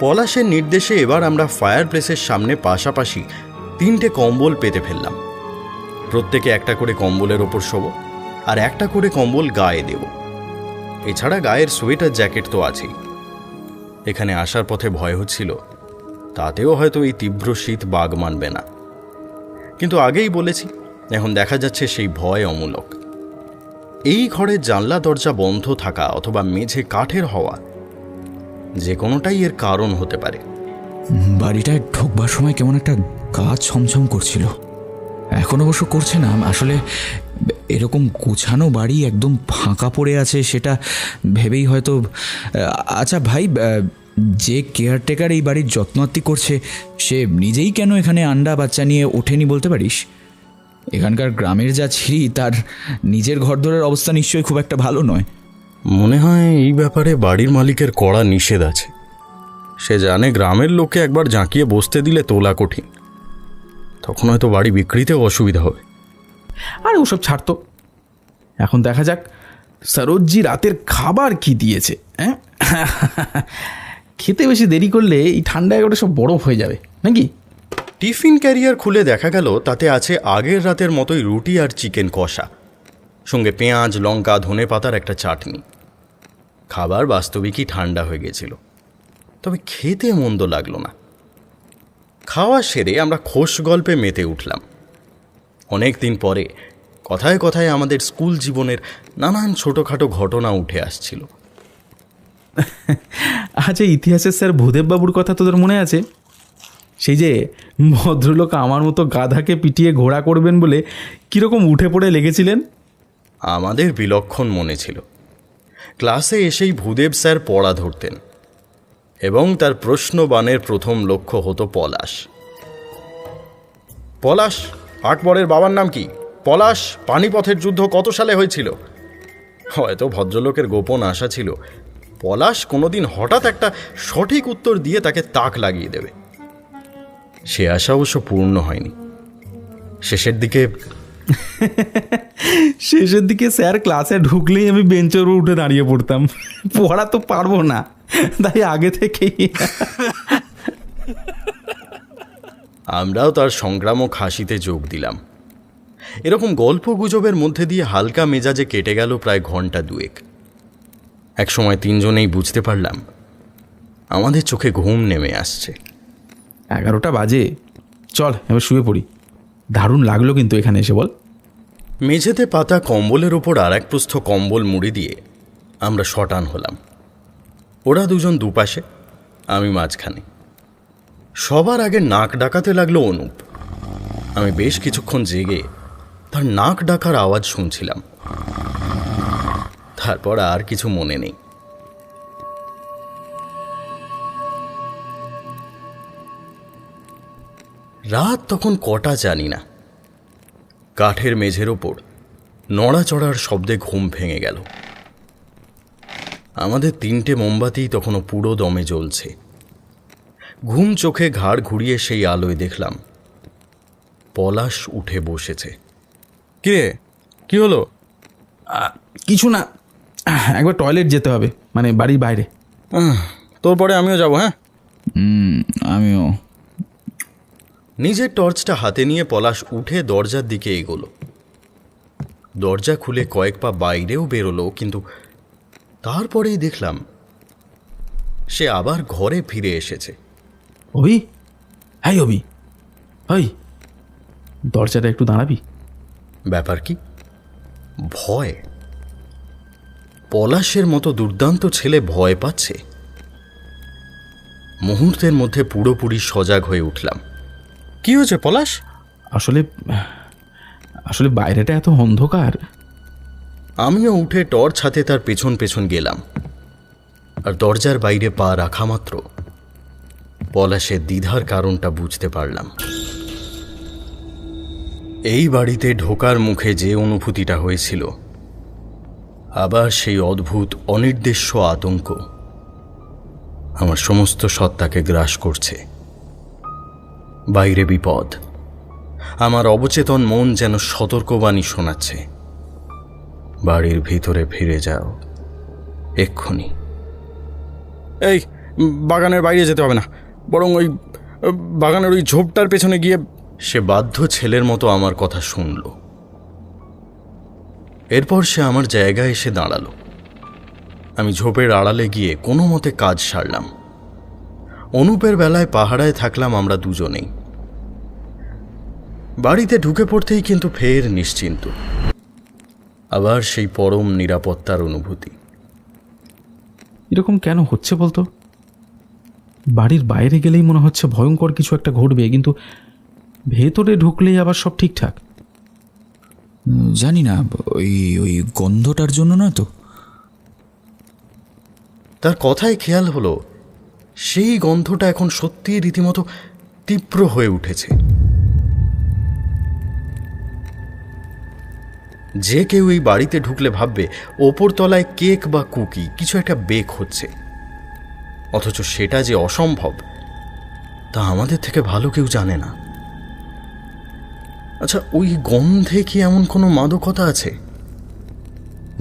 পলাশের নির্দেশে এবার আমরা ফায়ার প্লেসের সামনে পাশাপাশি 3টে কম্বল পেতে ফেললাম। প্রত্যেকে একটা করে কম্বলের ওপর শোবো আর একটা করে কম্বল গায়ে দেব। এছাড়া গায়ের সোয়েটার জ্যাকেট তো আছেই। এখানে আসার পথে ভয় হচ্ছিল তাতেও হয়তো এই তীব্র শীত বাগ মানবে না, কিন্তু আগেই বলেছি, এখন দেখা যাচ্ছে সেই ভয় অমূলক। এই ঘরের জানলা দরজা বন্ধ থাকা অথবা মেঝে কাঠের হওয়া, যে কোনোটাই এর কারণ হতে পারে। বাড়িটায় ঢোকবার সময় কেমন একটা গা ছমছম করছিল। এখন অবশ্য করছে না। আসলে এরকম গুছানো বাড়ি একদম ফাঁকা পড়ে আছে সেটা ভেবেই হয়তো। আচ্ছা ভাই, যে কেয়ারটেকার এই বাড়ির যত্নআত্তি করছে সে নিজেই কেন এখানে আন্ডা বাচ্চা নিয়ে ওঠেনি বলতে পারিস? এখানকার গ্রামের যা ছিরি, তার নিজের ঘরদোরের অবস্থা নিশ্চয়ই খুব একটা ভালো নয়। মনে হয় এই ব্যাপারে বাড়ির মালিকের কড়া নিষেধ আছে। সে জানে গ্রামের লোককে একবার জাঁকিয়ে বসতে দিলে তোলা কঠিন, তখন হয়তো বাড়ি বিক্রিতেও অসুবিধা হবে। আর ওসব ছাড়তো, এখন দেখা যাক সরোজজি রাতের খাবার কি দিয়েছে। হ্যাঁ, খেতে বেশি দেরি করলে এই ঠান্ডায় ওটা সব বরফ হয়ে যাবে নাকি। টিফিন ক্যারিয়ার খুলে দেখা গেল তাতে আছে আগের রাতের মতোই রুটি আর চিকেন কষা, সঙ্গে পেঁয়াজ, লঙ্কা, ধনে পাতার একটা চাটনি। খাবার বাস্তবিকই ঠান্ডা হয়ে গেছিল, তবে খেতে মন্দ লাগলো না। খাওয়া সেরে আমরা খোশ গল্পে মেতে উঠলাম। অনেক দিন পরে কথায় কথায় আমাদের স্কুল জীবনের নানান ছোটোখাটো ঘটনা উঠে আসছিল। আচ্ছা, ইতিহাসের স্যার ভূদেববাবুর কথা তোদের মনে আছে? সেই যে ভদ্রলোক আমার মতো গাধাকে পিটিয়ে ঘোড়া করবেন বলে কীরকম উঠে পড়ে লেগেছিলেন। আমাদের বিলক্ষণ মনে ছিল। ক্লাসে এসেই ভূদেব স্যার পড়া ধরতেন এবং তার প্রশ্নবাণের প্রথম লক্ষ্য হতো পলাশ। পলাশ, আকবরের বাবার নাম কি? পলাশ, পানিপথের যুদ্ধ কত সালে হয়েছিল? হয়তো ভদ্রলোকের গোপন আশা ছিল পলাশ কোনোদিন হঠাৎ একটা সঠিক উত্তর দিয়ে তাকে তাক লাগিয়ে দেবে। সে আশা অবশ্য পূর্ণ হয়নি। শেষের দিকে স্যার ক্লাসে ঢুকলেই আমি বেঞ্চের উপর উঠে দাঁড়িয়ে পড়তাম। পড়া তো পারবো না, তাই আগে থেকেই। আমরাও তার সংগ্রামক হাসিতে যোগ দিলাম। এরকম গল্প গুজবের মধ্যে দিয়ে হালকা মেজাজে কেটে গেল প্রায় ঘন্টা 2। একসময় 3জনেই বুঝতে পারলাম আমাদের চোখে ঘুম নেমে আসছে। 11টা বাজে, চল এবার শুয়ে পড়ি। দারুণ লাগলো কিন্তু এখানে এসে, বল। মেঝেতে পাতা কম্বলের ওপর আর এক প্রস্থ কম্বল মুড়ি দিয়ে আমরা শটান হলাম। ওরা দুজন দুপাশে, আমি মাঝখানে। সবার আগে নাক ডাকাতে লাগলো অনুপ। আমি বেশ কিছুক্ষণ জেগে তার নাক ডাকার আওয়াজ শুনছিলাম। তারপর আর কিছু মনে নেই। রাত তখন কটা জানি না। কাঠের মেঝের ওপর নড়াচড়ার শব্দে ঘুম ভেঙে গেল। আমাদের 3টে মোমবাতি তখনও পুরো দমে জ্বলছে। ঘুম চোখে ঘাড় ঘুরিয়ে সেই আলোয় দেখলাম পলাশ উঠে বসেছে। কিরে, কি হলো? কিছু না, একবার টয়লেট যেতে হবে, মানে বাড়ির বাইরে। তোর পরে আমিও যাব। হ্যাঁ, আমিও। নিজের টর্চটা হাতে নিয়ে পলাশ উঠে দরজার দিকে এগোলো। দরজা খুলে কয়েক পা বাইরেও বেরোলো, কিন্তু তারপরেই দেখলাম সে আবার ঘরে ফিরে এসেছে। অভি, হ্যাঁ অভি, ওই দরজাটা একটু দাঁড়াবি। ব্যাপার কি? ভয়? পলাশের মতো দুর্দান্ত ছেলে ভয় পাচ্ছে? মুহূর্তের মধ্যে পুরোপুরি সজাগ হয়ে উঠলাম। কি হয়েছে পলাশ? আসলে আসলে বাইরেটা এত অন্ধকার। আমিও উঠে টর্চ হাতে তার পেছন পেছন গেলাম, আর দরজার বাইরে পা রাখা মাত্র পলাশের দ্বিধার কারণটা বুঝতে পারলাম। এই বাড়িতে ঢোকার মুখে যে অনুভূতিটা হয়েছিল, আবার সেই অদ্ভুত অনির্দেশ্য আতঙ্ক আমার সমস্ত সত্তাকে গ্রাস করছে। বাইরে বিপদ, আমার অবচেতন মন যেন সতর্কবাণী শোনাচ্ছে, বাড়ির ভিতরে ফিরে যাও এক্ষুনি। এই বাগানের বাইরে যেতে হবে না, বরং ওই বাগানের ওই ঝোপটার পেছনে গিয়ে। সে বাধ্য ছেলের মতো আমার কথা শুনল। এরপর সে আমার জায়গায় এসে দাঁড়ালো। আমি ঝোপের আড়ালে গিয়ে কোনো মতে কাজ সারলাম। অনুপের বেলায় পাহারায় থাকলাম আমরা দুজনেই। বাড়িতে ঢুকে পড়তেই কিন্তু ফের নিশ্চিন্ত, আবার সেই পরম নিরাপত্তার অনুভূতি। এরকম কেন হচ্ছে বলতো? বাড়ির বাইরে গেলেই মনে হচ্ছে ভয়ঙ্কর কিছু একটা ঘটবে, কিন্তু ভেতরে ঢুকলেই আবার সব ঠিকঠাক। জানি না, ওই ওই গন্ধটার জন্য না তো। তার কথায় খেয়াল হলো সেই গন্ধটা এখন সত্যিই রীতিমতো তীব্র হয়ে উঠেছে। যে কেউ এই বাড়িতে ঢুকলে ভাববে ওপরতলায় কেক বা কুকি কিছু একটা বেক হচ্ছে, অথচ সেটা যে অসম্ভব তা আমাদের থেকে ভালো কেউ জানে না। আচ্ছা, ওই গন্ধে কি এমন কোনো মাদকতা আছে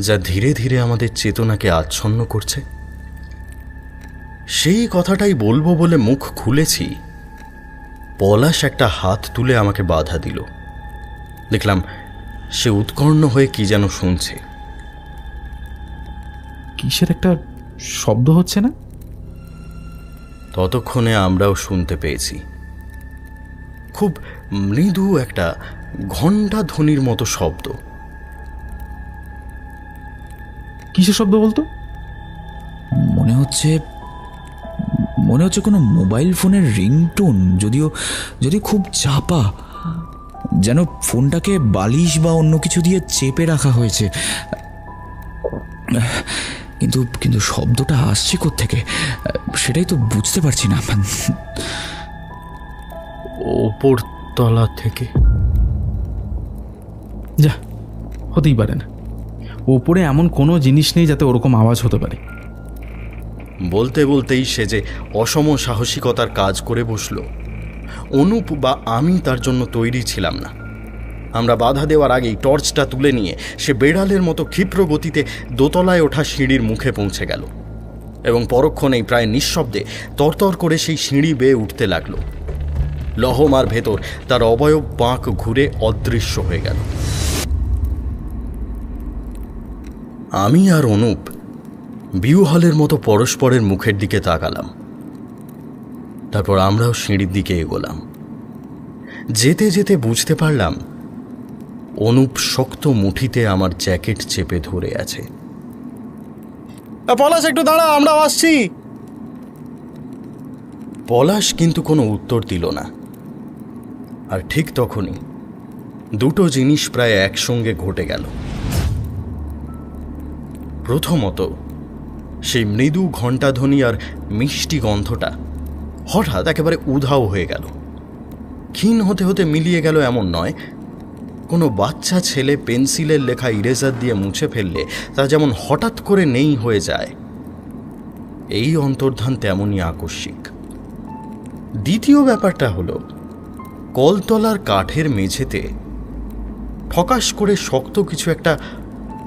যা ধীরে ধীরে আমাদের চেতনাকে আচ্ছন্ন করছে? সেই কথাটাই বলবো বলে মুখ খুলেছি, পলাশ একটা হাত তুলে আমাকে বাধা দিল। দেখলাম সে উৎকর্ণ হয়ে কি যেন শুনছে। কিসের একটা শব্দ হচ্ছে না? ততক্ষণে আমরাও শুনতে পেয়েছি। খুব মৃদু একটা ঘণ্টা ধ্বনির মতো শব্দ। কিসের শব্দ বলতো? মনে হচ্ছে কোনো মোবাইল ফোনের রিংটোন, যদিও খুব চাপা, যেন ফোনটাকে বালিশ বা অন্য কিছু দিয়ে চেপে রাখা হয়েছে। কিন্তু শব্দটা আসছে কোত্থেকে সেটাই তো বুঝতে পারছি না। ওপর তলা থেকে। যা, হতেই পারে না। ওপরে এমন কোনো জিনিস নেই যাতে ওরকম আওয়াজ হতে পারে। বলতে বলতেই সে যে অসম সাহসিকতার কাজ করে বসল, অনুপ বা আমি তার জন্য তৈরি ছিলাম না। আমরা বাধা দেওয়ার আগেই টর্চটা তুলে নিয়ে সে বেড়ালের মতো ক্ষিপ্র গতিতে দোতলায় ওঠা সিঁড়ির মুখে পৌঁছে গেল এবং পরক্ষণেই প্রায় নিঃশব্দে তরতর করে সেই সিঁড়ি বেয়ে উঠতে লাগলো। লহমার ভেতর তার অবয়ব বাঁক ঘুরে অদৃশ্য হয়ে গেল। আমি আর অনুপ বিউহলের মতো পরস্পরের মুখের দিকে তাকালাম। তারপর আমরাও সিঁড়ির দিকে এগোলাম। যেতে যেতে বুঝতে পারলাম অনুপ শক্ত মুঠিতে আমার জ্যাকেট চেপে ধরে আছে। পলাশ, একটু দাঁড়া, আমরাও আসছি। পলাশ কিন্তু কোনো উত্তর দিল না। আর ঠিক তখনই দুটো জিনিস প্রায় একসঙ্গে ঘটে গেল। প্রথমত, সেই মৃদু ঘণ্টাধ্বনি আর মিষ্টি গন্ধটা হঠাৎ একেবারে উধাও হয়ে গেল। ক্ষীণ হতে হতে মিলিয়ে গেল এমন নয়, কোনো বাচ্চা ছেলে পেন্সিলের লেখা ইরেজার দিয়ে মুছে ফেললে তা যেমন হঠাৎ করে নেই হয়ে যায়, এই অন্তর্ধান তেমনই আকস্মিক। দ্বিতীয় ব্যাপারটা হলো, কলতলার কাঠের মেঝেতে ঠকাস করে শক্ত কিছু একটা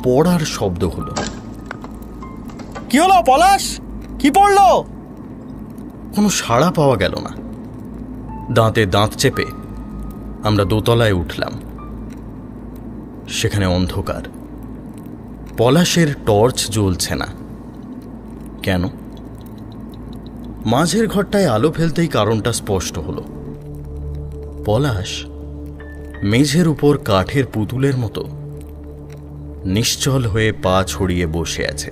পড়ার শব্দ হলো। কি হলো পলাশ, কি পড়লো? কোনো সাড়া পাওয়া গেল না। দাঁতে দাঁত চেপে আমরা দোতলায় উঠলাম। সেখানে অন্ধকার, পলাশের টর্চ জ্বলছে না। কেন? মাঝের ঘরটায় আলো ফেলতেই কারণটা স্পষ্ট হলো। পলাশ মেঝের উপর কাঠের পুতুলের মতো নিশ্চল হয়ে পা ছড়িয়ে বসে আছে।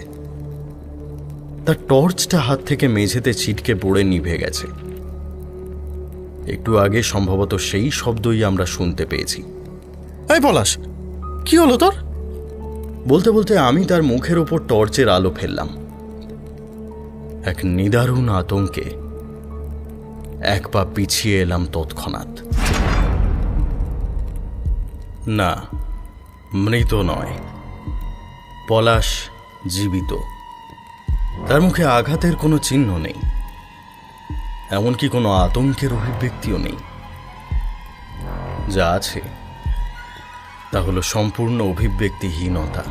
তার টর্চটা হাত থেকে মেঝেতে ছিটকে পড়ে নিভে গেছে। একটু আগে সম্ভবত সেই শব্দই আমরা শুনতে পেয়েছি। এই পলাশ, কি হলো তোর? বলতে বলতে আমি তার মুখের উপর টর্চের আলো ফেললাম। এক নিদারুণ আতঙ্কে এক পা পিছিয়ে এলাম তৎক্ষণাৎ। না, মৃত নয়, পলাশ জীবিত। তার মুখে আঘাতের কোনো চিহ্ন নেই, এমনকি কোনো আতঙ্কের অভিব্যক্তিও নেই। যা আছে তা হলো সম্পূর্ণ অভিব্যক্তিহীনতা।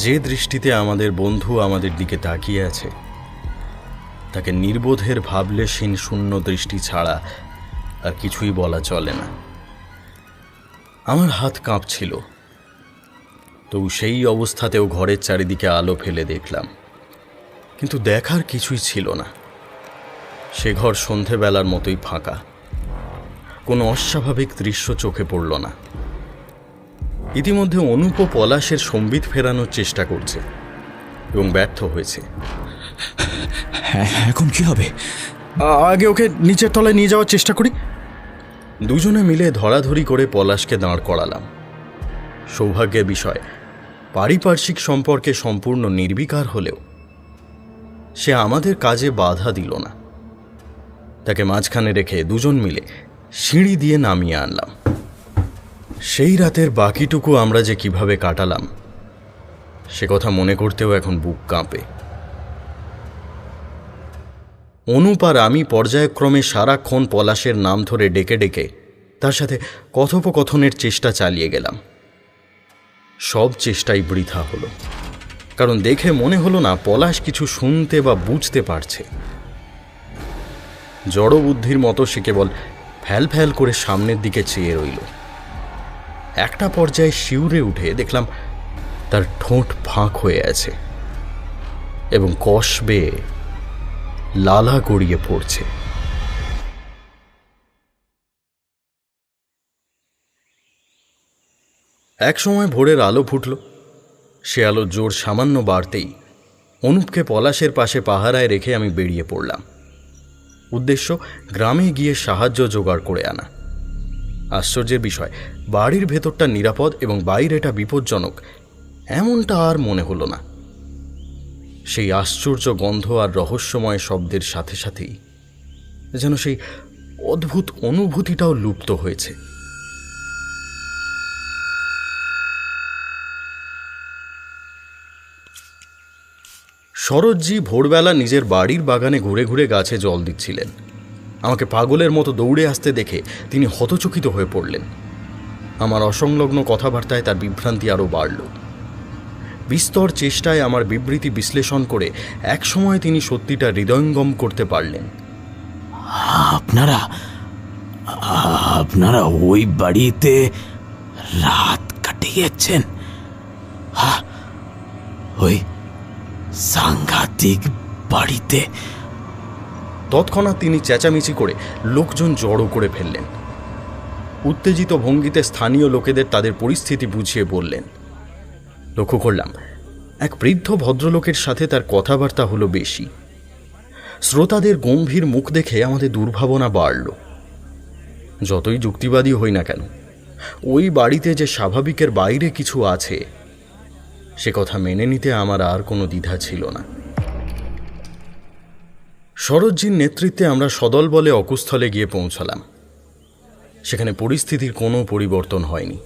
যে দৃষ্টিতে আমাদের বন্ধু আমাদের দিকে তাকিয়ে আছে, তাকে নির্বোধের ভাবলেশীন শূন্য দৃষ্টি ছাড়া আর কিছুই বলা চলে না। আমার হাত কাঁপছিল, তবু সেই অবস্থাতেও ঘরের চারিদিকে আলো ফেলে দেখলাম, কিন্তু দেখার কিছুই ছিল না। সে ঘর সন্ধেবেলার মতোই ফাঁকা। কোনো অস্বাভাবিক দৃশ্য চোখে পড়ল না। ইতিমধ্যে অনুপ পলাশের সম্বিত ফেরানোর চেষ্টা করছে এবং ব্যর্থ হয়েছে। হ্যাঁ, এখন কি হবে? আগে ওকে নিচের তলায় নিয়ে যাওয়ার চেষ্টা করি। দুজনে মিলে ধরাধরি করে পলাশকে দাঁড় করালাম। সৌভাগ্যের বিষয়, পারিপার্শ্বিক সম্পর্কে সম্পূর্ণ নির্বিকার হলেও সে আমাদের কাজে বাধা দিল না। তাকে মাঝখানে রেখে দুজন মিলে সিঁড়ি দিয়ে নামিয়ে আনলাম। সেই রাতের বাকিটুকু আমরা যে কিভাবে কাটালাম সে কথা মনে করতেও এখন বুক কাঁপে। অনুপ আর আমি পর্যায়ক্রমে সারাক্ষণ পলাশের নাম ধরে ডেকে ডেকে তার সাথে কথোপকথনের চেষ্টা চালিয়ে গেলাম। সব চেষ্টাই বৃথা হলো, কারণ দেখে মনে হলো না পলাশ কিছু শুনতে বা বুঝতে পারছে। জড়বুদ্ধির মতো সে কেবল ফ্যাল ফ্যাল করে সামনের দিকে চেয়ে রইল। একটা পর্যায়ে শিউরে উঠে দেখলাম তার ঠোঁট ফাঁক হয়ে আছে এবং কষ বেয়ে লালা গড়িয়ে পড়ছে। এক সময় ভোরের আলো ফুটল। সে আলোর জোর সামান্য বাড়তেই অনুপকে পলাশের পাশে পাহারায় রেখে আমি বেরিয়ে পড়লাম। উদ্দেশ্য গ্রামে গিয়ে সাহায্য জোগাড় করে আনা। আশ্চর্যের বিষয়, বাড়ির ভেতরটা নিরাপদ এবং বাইরেটা বিপজ্জনক এমনটা আর মনে হলো না। সেই আশ্চর্য গন্ধ আর রহস্যময় শব্দের সাথে সাথেই যেন সেই অদ্ভুত অনুভূতিটাও লুপ্ত হয়েছে। শরৎজি ভোরবেলা নিজের বাড়ির বাগানে ঘুরে ঘুরে গাছে জল দিচ্ছিলেন। আমাকে পাগলের মতো দৌড়ে আসতে দেখে তিনি হতচকিত হয়ে পড়লেন। আমার অসংলগ্ন কথাবার্তায় তার বিভ্রান্তি আরও বাড়ল। বিস্তর চেষ্টায় আমার বিবৃতি বিশ্লেষণ করে একসময় তিনি সত্যিটা হৃদয়ঙ্গম করতে পারলেন। আপনারা ওই বাড়িতে রাত কাটিয়েছেন? ওই সাংঘাতিক বাড়িতে? তৎক্ষণাৎ তিনি চেঁচামেচি করে লোকজন জড়ো করে ফেললেন। উত্তেজিত ভঙ্গিতে স্থানীয় লোকেদের তাদের পরিস্থিতি বুঝিয়ে বললেন। লক্ষ্য করলাম এক বৃদ্ধ ভদ্রলোকের সাথে তার কথাবার্তা হলো বেশি। শ্রোতাদের গম্ভীর মুখ দেখে আমাদের দুর্ভাবনা বাড়ল। যতই যুক্তিবাদী হই না কেন, ওই বাড়িতে যে স্বাভাবিকের বাইরে কিছু আছে সে কথা মেনে নিতে আমার আর কোনো দ্বিধা ছিল না। শরৎজির নেতৃত্বে আমরা সদল বলে অকুস্থলে গিয়ে পৌঁছলাম। সেখানে পরিস্থিতির কোনো পরিবর্তন হয়নি।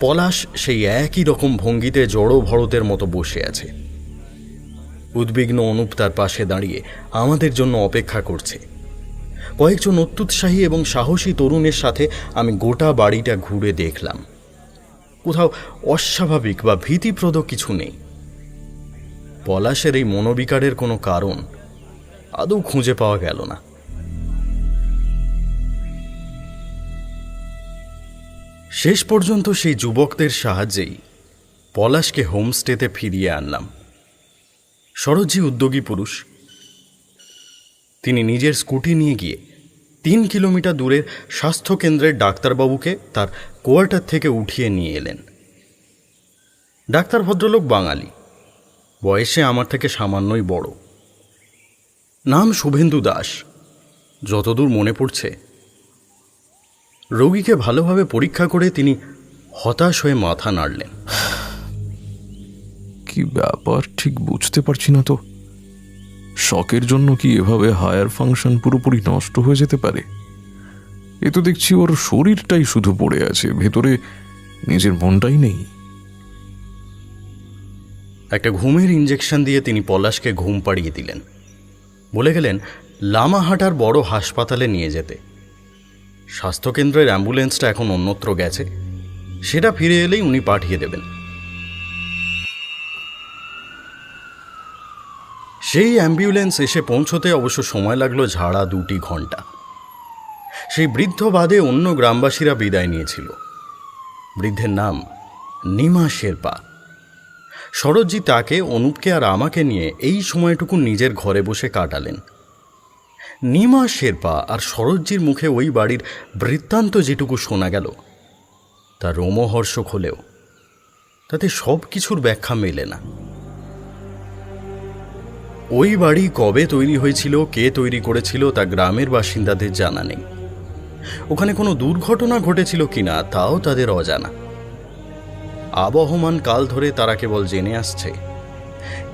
পলাশ সেই একই রকম ভঙ্গিতে জড়ো ভরতের মতো বসে আছে। উদ্বিগ্ন অনুপ তার পাশে দাঁড়িয়ে আমাদের জন্য অপেক্ষা করছে। কয়েকজন অত্যুৎসাহী এবং সাহসী তরুণের সাথে আমি গোটা বাড়িটা ঘুরে দেখলাম। কোথাও অস্বাভাবিক বা ভীতিপ্রদ কিছু নেই। পলাশের এই মনোবিকারের কোনো কারণ আদৌ খুঁজে পাওয়া গেল না। শেষ পর্যন্ত সেই যুবকদের সাহায্যেই পলাশকে হোমস্টেতে ফিরিয়ে আনলাম। শরৎজি উদ্যোগী পুরুষ। তিনি নিজের স্কুটি নিয়ে গিয়ে 3 কিলোমিটার দূরের স্বাস্থ্যকেন্দ্রের ডাক্তারবাবুকে তার কোয়ার্টার থেকে উঠিয়ে নিয়ে এলেন। ডাক্তার ভদ্রলোক বাঙালি, বয়সে আমার থেকে সামান্যই বড়। নাম শুভেন্দু দাস। যতদূর মনে পড়ছে, রোগীকে ভালোভাবে পরীক্ষা করে তিনি হতাশ হয়ে মাথা নাড়লেন। কি ব্যাপার ঠিক বুঝতে পারছি না তো। শকের জন্য কি এভাবে হায়ার ফাংশন পুরোপুরি নষ্ট হয়ে যেতে পারে? এ তো দেখছি ওর শরীরটাই শুধু পড়ে আছে, ভেতরে নিজের মনটাই নেই। একটা ঘুমের ইঞ্জেকশন দিয়ে তিনি পলাশকে ঘুম পাড়িয়ে দিলেন। বলে গেলেন লামাহাটার বড় হাসপাতালে নিয়ে যেতে। স্বাস্থ্যকেন্দ্রের অ্যাম্বুলেন্সটা এখন অন্যত্র গেছে, সেটা ফিরে এলেই উনি পাঠিয়ে দেবেন। সেই অ্যাম্বুলেন্স এসে পৌঁছতে অবশ্য সময় লাগলো ঝাড়া 2 ঘন্টা। সেই বৃদ্ধ বাদে অন্য গ্রামবাসীরা বিদায় নিয়েছিল। বৃদ্ধের নাম নিমা শেরপা। শরৎজি তাকে, অনুপকে আর আমাকে নিয়ে এই সময়টুকু নিজের ঘরে বসে কাটালেন। নিমা শেরপা আর শরৎজির মুখে ওই বাড়ির বৃত্তান্ত যেটুকু শোনা গেল তা রোমহর্ষক হলেও তাতে সব কিছুর ব্যাখ্যা মেলে না। ওই বাড়ি কবে তৈরি হয়েছিল, কে তৈরি করেছিল তা গ্রামের বাসিন্দাদের জানা নেই। ওখানে কোনো দুর্ঘটনা ঘটেছিল কিনা তাও তাদের অজানা। আবহমান কাল ধরে তারা কেবল জেনে আসছে,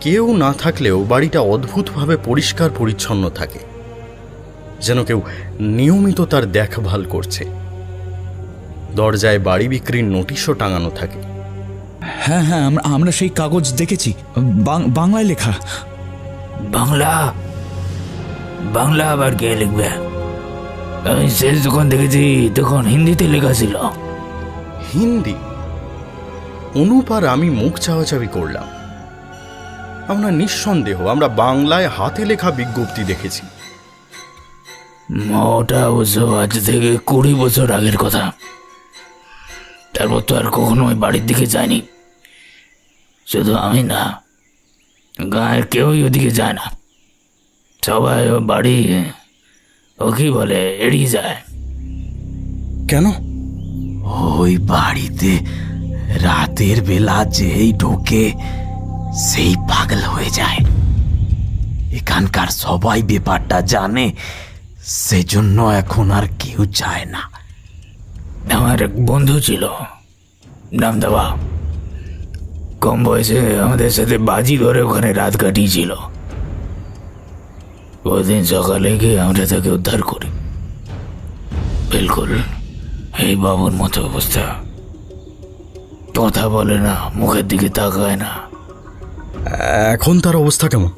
কেউ না থাকলেও বাড়িটা অদ্ভুতভাবে পরিষ্কার পরিচ্ছন্ন থাকে, যেন কেউ নিয়মিত তার দেখভাল করছে। দরজায় বাড়ি বিক্রির নোটিশও টাঙানো থাকে। হ্যাঁ হ্যাঁ, আমরা সেই কাগজ দেখেছি, বাংলায় লেখা। বাংলা? বাংলা আবার কে লিখবে? আমি শেষ যখন দেখেছি তখন হিন্দিতে লেখা ছিল। হিন্দি? অনুপ আর আমি মুখ চাওয়াচাবি করলাম। আমরা নিঃসন্দেহ আমরা বাংলায় হাতে লেখা বিজ্ঞপ্তি দেখেছি। ওটা অবশ্য আজ থেকে 20 বছর আগের কথা। তারপর তো আর কখনো ওই বাড়ির দিকে যায়নি। শুধু আমি না, গায়ের কেউই ওদিকে যায় না। সবাই ও বাড়ি ও কি বলে এড়িয়ে যায়। কেন? ওই বাড়িতে রাতের বেলা যেই ঢোকে সেই পাগল হয়ে যায়। এখানকার সবাই ব্যাপারটা জানে, সেজন্য এখন আর কেউ যায় না। আমার এক বন্ধু ছিল, নাম দেওয়া। কম বয়সে আমাদের সাথে বাজি ধরে ওখানে রাত কাটিয়েছিল। ওদিন সকালে গিয়ে আমরা তাকে উদ্ধার করি। বিলকুল এই বাবুর মতো অবস্থা। কথা বলে না, মুখের দিকে তাকায় না। এখন তার অবস্থা কেমন?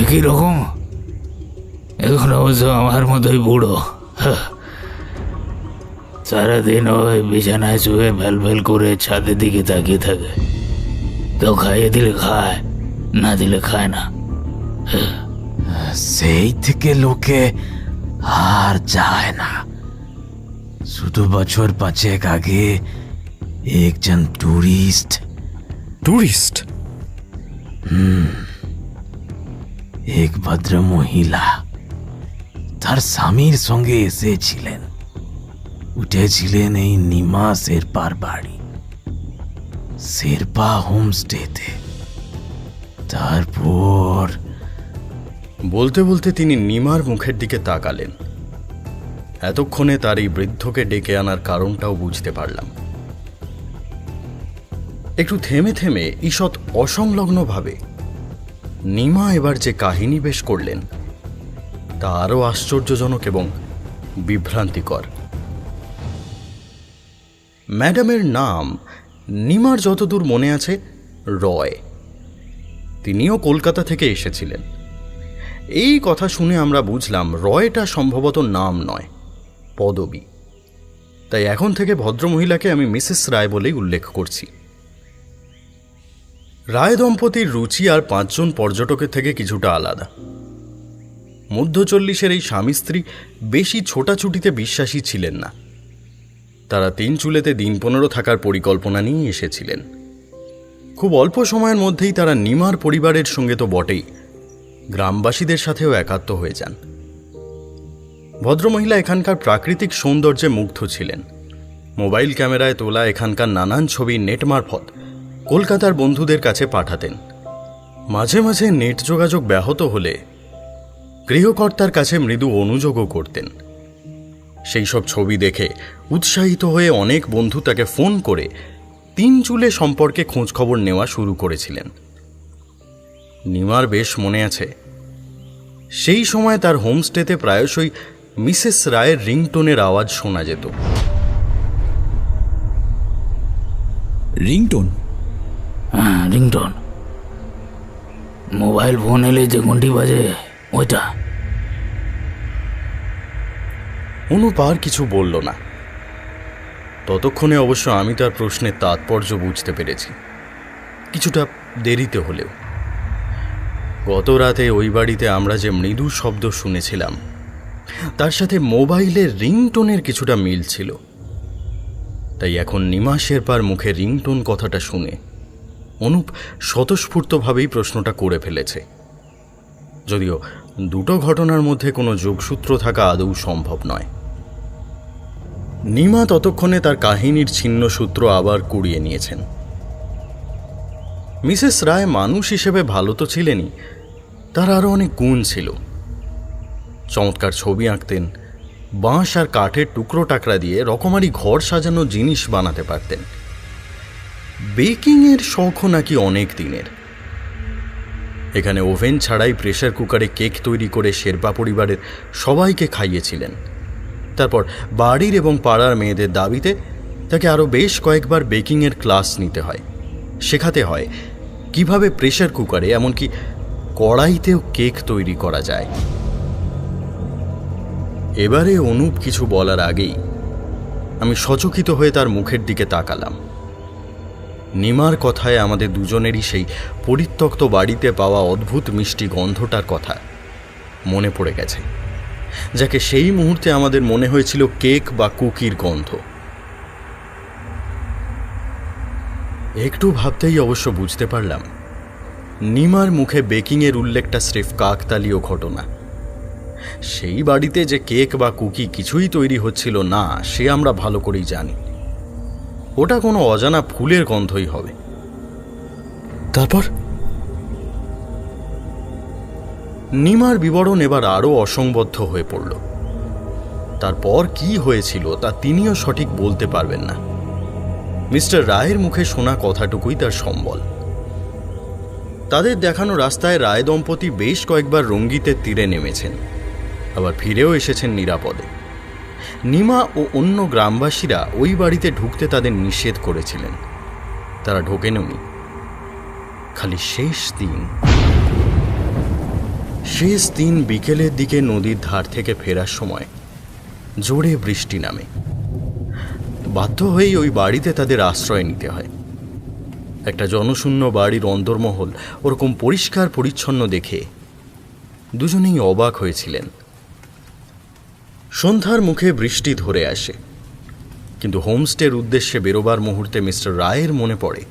একই রকম। এখন অবশ্য আমার মতোই বুড়ো। সারাদিন ওই বিছানায় শুয়ে ভেল ভেল করে ছাদের দিকে তাকিয়ে থাকে। কেউ খাইয়ে দিলে খায়, না দিলে খায় না। সেই থেকে লোকে আর যায় না। শুধু বছর 5 আগে একজন টুরিস্ট এক ভদ্র মহিলা তার স্বামীর সঙ্গে এসেছিলেন। উঠেছিলেন এই নিমা শেরপার বাড়ি, শেরপা হোমস্টেতে। তারপর বলতে বলতে তিনি নিমার মুখের দিকে তাকালেন। এতক্ষণে তার এই বৃদ্ধকে ডেকে আনার কারণটাও বুঝতে পারলাম। একটু থেমে থেমে ঈষৎ অসংলগ্নভাবে নিমা এবার যে কাহিনী বেশ করলেন তা আরও আশ্চর্যজনক এবং বিভ্রান্তিকর। ম্যাডামের নাম নিমার যতদূর মনে আছে রয়। তিনিও কলকাতা থেকে এসেছিলেন। এই কথা শুনে আমরা বুঝলাম রয়টা সম্ভবত নাম নয়, পদবী। তাই এখন থেকে ভদ্রমহিলাকে আমি মিসেস রায় বলেই উল্লেখ করছি। রায় দম্পতির রুচি আর 5 জন পর্যটকের থেকে কিছুটা আলাদা। মধ্য 40-এর এই স্বামী স্ত্রী বেশি ছোটাছুটিতে বিশ্বাসী ছিলেন না। তারা 3 চুলেতে দিন 15 থাকার পরিকল্পনা নিয়ে এসেছিলেন। খুব অল্প সময়ের মধ্যেই তারা নিমার পরিবারের সঙ্গে তো বটেই, গ্রামবাসীদের সাথেও একাত্ম হয়ে যান। ভদ্রমহিলা এখানকার প্রাকৃতিক সৌন্দর্যে মুগ্ধ ছিলেন। মোবাইল ক্যামেরায় তোলা এখানকার নানান ছবি নেট মারফত কলকাতার বন্ধুদের কাছে পাঠাতেন। মাঝে মাঝে নেট যোগাযোগ ব্যাহত হলে গৃহকর্তার কাছে মৃদু অনুযোগও করতেন। সেই সব ছবি দেখে উৎসাহিত হয়ে অনেক বন্ধু তাকে ফোন করে 3 চুলে সম্পর্কে খোঁজখবর নেওয়া শুরু করেছিলেন। নিমার বেশ মনে আছে, সেই সময় তার হোমস্টেতে প্রায়শই মিসেস রায়ের রিংটোনের আওয়াজ শোনা যেত। রিংটোন? হ্যাঁ, রিংটোন। মোবাইল ফোন এলে যে ঘন্টি বাজে ওইটা। অনুপ আর কিছু বলল না। ততক্ষণে অবশ্য আমি তার প্রশ্নের তাৎপর্য বুঝতে পেরেছি, কিছুটা দেরিতে হলেও। গত রাতে ওই বাড়িতে আমরা যে মৃদু শব্দ শুনেছিলাম তার সাথে মোবাইলের রিংটোনের কিছুটা মিল ছিল। তাই এখন নিমা শেরপার মুখে রিংটোন কথাটা শুনে অনুপ স্বতঃস্ফূর্তভাবেই প্রশ্নটা করে ফেলেছে, যদিও দুটো ঘটনার মধ্যে কোনো যোগসূত্র থাকা আদৌ সম্ভব নয়। নিমা ততক্ষণে তার কাহিনীর ছিন্ন সূত্র আবার কুড়িয়ে নিয়েছেন। মিসেস রায় মানুষ হিসেবে ভালো তো ছিলেনই, তার আরও অনেক গুণ ছিল। চমৎকার ছবি আঁকতেন, বাঁশ আর কাঠের টুকরো টাকরা দিয়ে রকমারি ঘর সাজানো জিনিস বানাতে পারতেন। বেকিংয়ের শখও নাকি অনেক দিনের। এখানে ওভেন ছাড়াই প্রেসার কুকারে কেক তৈরি করে শেরপা পরিবারের সবাইকে খাইয়েছিলেন। তারপর বাড়ির এবং পাড়ার মেয়েদের দাবিতে তাকে আরও বেশ কয়েকবার বেকিংয়ের ক্লাস নিতে হয়, শেখাতে হয় কিভাবে প্রেসার কুকারে এমনকি কড়াইতেও কেক তৈরি করা যায়। এবারে অনুপ কিছু বলার আগেই আমি সচকিত হয়ে তার মুখের দিকে তাকালাম। নিমার কথায় আমাদের দুজনেরই সেই পরিত্যক্ত বাড়িতে পাওয়া অদ্ভুত মিষ্টি গন্ধটার কথা মনে পড়ে গেছে, যাকে সেই মুহূর্তে আমাদের মনে হয়েছিল কেক বা কুকির গন্ধ। একটু ভাবতেই অবশ্য বুঝতে পারলাম নিমার মুখে বেকিংয়ের উল্লেখটা স্রেফ কাকতালীয় ঘটনা। সেই বাড়িতে যে কেক বা কুকি কিছুই তৈরি হচ্ছিল না সে আমরা ভালো করেই জানি। ওটা কোনো অজানা ফুলের গন্ধই হবে। তারপর নিমার বিবরণ এবার আরও অসংবদ্ধ হয়ে পড়ল। তারপর কি হয়েছিল তা তিনিও সঠিক বলতে পারবেন না। মিস্টার রায়ের মুখে শোনা কথাটুকুই তার সম্বল। তাদের দেখানো রাস্তায় রায় দম্পতি বেশ কয়েকবার রঙ্গিতের তীরে নেমেছেন, আবার ফিরেও এসেছেন নিরাপদে। নিমা ও অন্য গ্রামবাসীরা ওই বাড়িতে ঢুকতে তাদের নিষেধ করেছিলেন, তারা ঢোকেননি। খালি শেষ দিন বিকেলের দিকে নদীর ধার থেকে ফেরার সময় জোরে বৃষ্টি নামে। বাধ্য হয়েই ওই বাড়িতে তাদের আশ্রয় নিতে হয়। একটা জনশূন্য বাড়ির অন্দরমহল ওরকম পরিষ্কার পরিচ্ছন্ন দেখে দুজনেই অবাক হয়েছিলেন। সন্ধ্যার মুখে বৃষ্টি ধরে আসে, কিন্তু হোমস্টের উদ্দেশ্যে বেরোবার মুহূর্তে মিস্টার রায়ের মনে পড়ে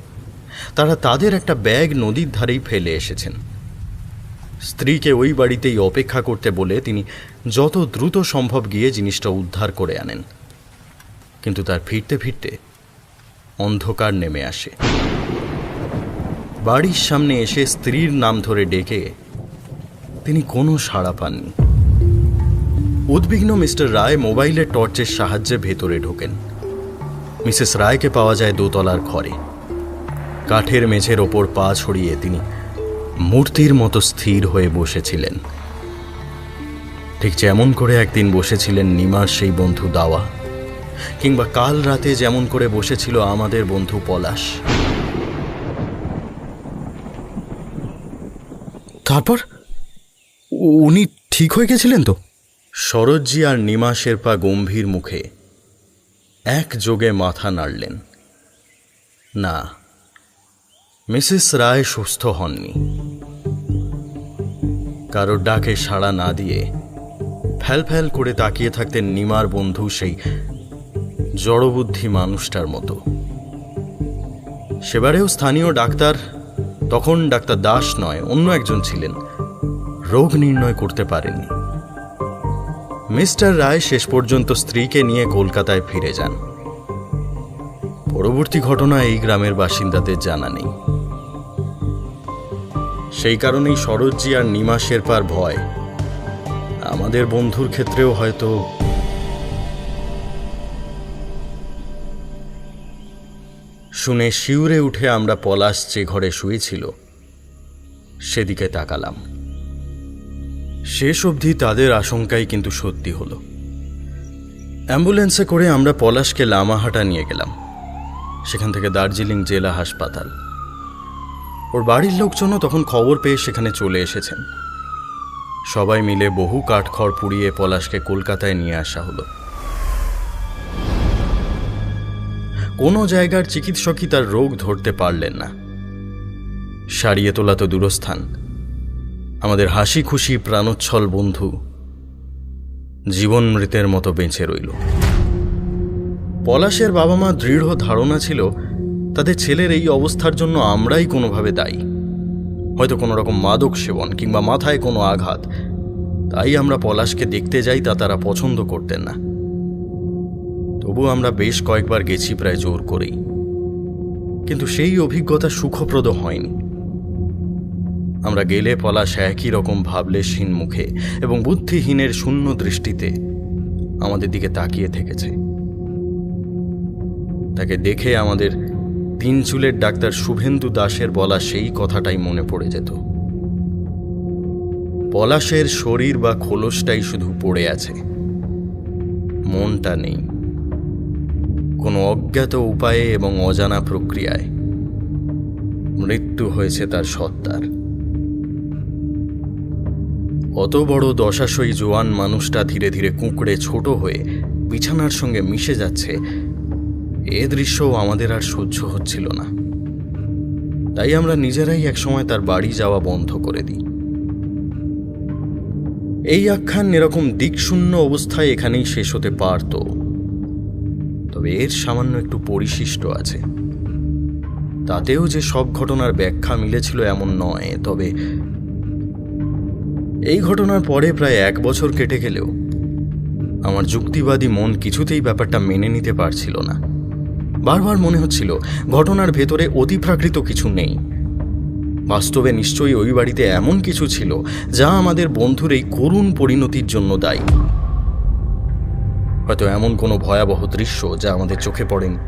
তারা তাদের একটা ব্যাগ নদীর ধারেই ফেলে এসেছেন। স্ত্রীকে ওই বাড়িতেই অপেক্ষা করতে বলে তিনি যত দ্রুত সম্ভব গিয়ে জিনিসটা উদ্ধার করে আনেন। কিন্তু তার ফিরতে ফিরতে অন্ধকার নেমে আসে। বাড়ির সামনে এসে স্ত্রীর নাম ধরে ডেকে তিনি কোনো সাড়া পাননি। উদ্বিগ্ন মিস্টার রায় মোবাইলের টর্চের সাহায্যে ভেতরে ঢোকেন। মিসেস রায়কে পাওয়া যায় দোতলার ঘরে। কাঠের মেঝের ওপর পা ছড়িয়ে তিনি মূর্তির মতো স্থির হয়ে বসেছিলেন, ঠিক যেমন করে একদিন বসেছিলেন নিমার সেই বন্ধু দাওয়া, কিংবা কাল রাতে যেমন করে বসেছিল আমাদের বন্ধু পলাশ। তারপর উনি ঠিক হয়ে গেছিলেন তো? শরৎজি আর নিমা শেরপা গম্ভীর মুখে একযোগে মাথা নাড়লেন। না, মিসেস রায় সুস্থ হননি। কারোর ডাকে সাড়া না দিয়ে ফ্যাল ফ্যাল করে তাকিয়ে থাকতেন নিমার বন্ধু সেই জড়বুদ্ধি মানুষটার মতো। সেবারেও স্থানীয় ডাক্তার, তখন ডাক্তার দাস নয় অন্য একজন ছিলেন, রোগ নির্ণয় করতে পারেননি। মিস্টার রায় শেষ পর্যন্ত স্ত্রীকে নিয়ে কলকাতায় ফিরে যান। পরবর্তী ঘটনা এই গ্রামের বাসিন্দাদের জানা নেই। সেই কারণেই শরৎজি আর নিমা শেরপার ভয় আমাদের বন্ধুর ক্ষেত্রেও হয়তো। শুনে শিউরে উঠে আমরা পলাশ যে ঘরে শুয়েছিল সেদিকে তাকালাম। শেষ অবধি তাদের আশঙ্কাই কিন্তু সত্যি হলো। অ্যাম্বুলেন্সে করে আমরা পলাশকে লামাহাটা নিয়ে গেলাম, সেখান থেকে দার্জিলিং জেলা হাসপাতাল। ওর বাড়ির লোকজনও তখন খবর পেয়ে সেখানে চলে এসেছেন। সবাই মিলে বহু কাঠখড় পুড়িয়ে পলাশকে কলকাতায় নিয়ে আসা হলো। কোনো জায়গার চিকিৎসকই তার রোগ ধরতে পারলেন না। সারিয়ে তোলা তো দূরস্থান, আমাদের হাসি খুশি প্রাণোচ্ছল বন্ধু জীবন মৃতের মতো বেঁচে রইল। পলাশের বাবা মা দৃঢ় ধারণা ছিল তাদের ছেলের এই অবস্থার জন্য আমরাই কোনোভাবে দায়ী। হয়তো কোনো রকম মাদক সেবন কিংবা মাথায় কোনো আঘাত। তাই আমরা পলাশকে দেখতে যাই, তা তারা পছন্দ করতেন না। তবু আমরা বেশ কয়েকবার গেছি, প্রায় জোর করেই, কিন্তু সেই অভিজ্ঞতা সুখপ্রদ হয়নি। আমরা গেলে পলাশ একই রকম ভাবলেশহীন মুখে এবং বুদ্ধিহীনের শূন্য দৃষ্টিতে আমাদের দিকে তাকিয়ে থেকেছে। তাকে দেখে আমাদের তিন চুলের ডাক্তার শুভেন্দু দাসের বলা সেই কথাটাই মনে পড়ে যেত। পলাশের শরীর বা খোলসটাই শুধু পড়ে আছে, মনটা নেই। কোনো অজ্ঞাত উপায়ে এবং অজানা প্রক্রিয়ায় মৃত্যু হয়েছে তার সত্তার। অত বড় দশাশয়ী জোয়ান মানুষটা ধীরে ধীরে কুঁকড়ে ছোট হয়ে বিছানার সঙ্গে মিশে যাচ্ছে, এ দৃশ্যও আমাদের আর সহ্য হচ্ছিল না। তাই আমরা নিজেরাই একসময় তার বাড়ি যাওয়া বন্ধ করে দিই। এই আখ্যান এরকম দিকশূন্য অবস্থায় এখানেই শেষ হতে পারত, তবে এর সামান্য একটু পরিশিষ্ট আছে। তাতেও যে সব ঘটনার ব্যাখ্যা মিলেছিল এমন নয়, তবে এই ঘটনার পরে প্রায় 1 বছর কেটে গেলেও আমার যুক্তিবাদী মন কিছুতেই ব্যাপারটা মেনে নিতে পারছিল না। বারবার মনে হচ্ছিল ঘটনার ভেতরে অতিপ্রাকৃত কিছু নেই। বাস্তবে নিশ্চয়ই ওই বাড়িতে এমন কিছু ছিল যা আমাদের বন্ধুর এই করুণ পরিণতির জন্য দায়ী। হয়তো এমন কোনো ভয়াবহ দৃশ্য যা আমাদের চোখে পড়েনি।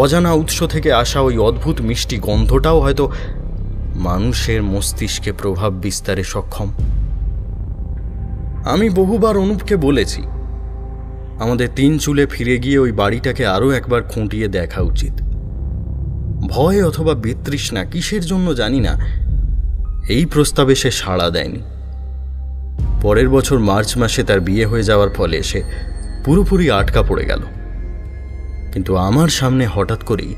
অজানা উৎস থেকে আসা ওই অদ্ভুত মিষ্টি গন্ধটাও হয়তো মানুষের মস্তিষ্কে প্রভাব বিস্তারে সক্ষম। আমি বহুবার অনুপকে বলেছি আমাদের তিন চুলে ফিরে গিয়ে ওই বাড়িটাকে আরও একবার খুঁটিয়ে দেখা উচিত। ভয় অথবা বিতৃষ্ণা কিসের জন্য জানি না, এই প্রস্তাবে সে সাড়া দেয়নি। পরের বছর মার্চ মাসে তার বিয়ে হয়ে যাওয়ার ফলে সে পুরোপুরি আটকা পড়ে গেল। কিন্তু আমার সামনে হঠাৎ করেই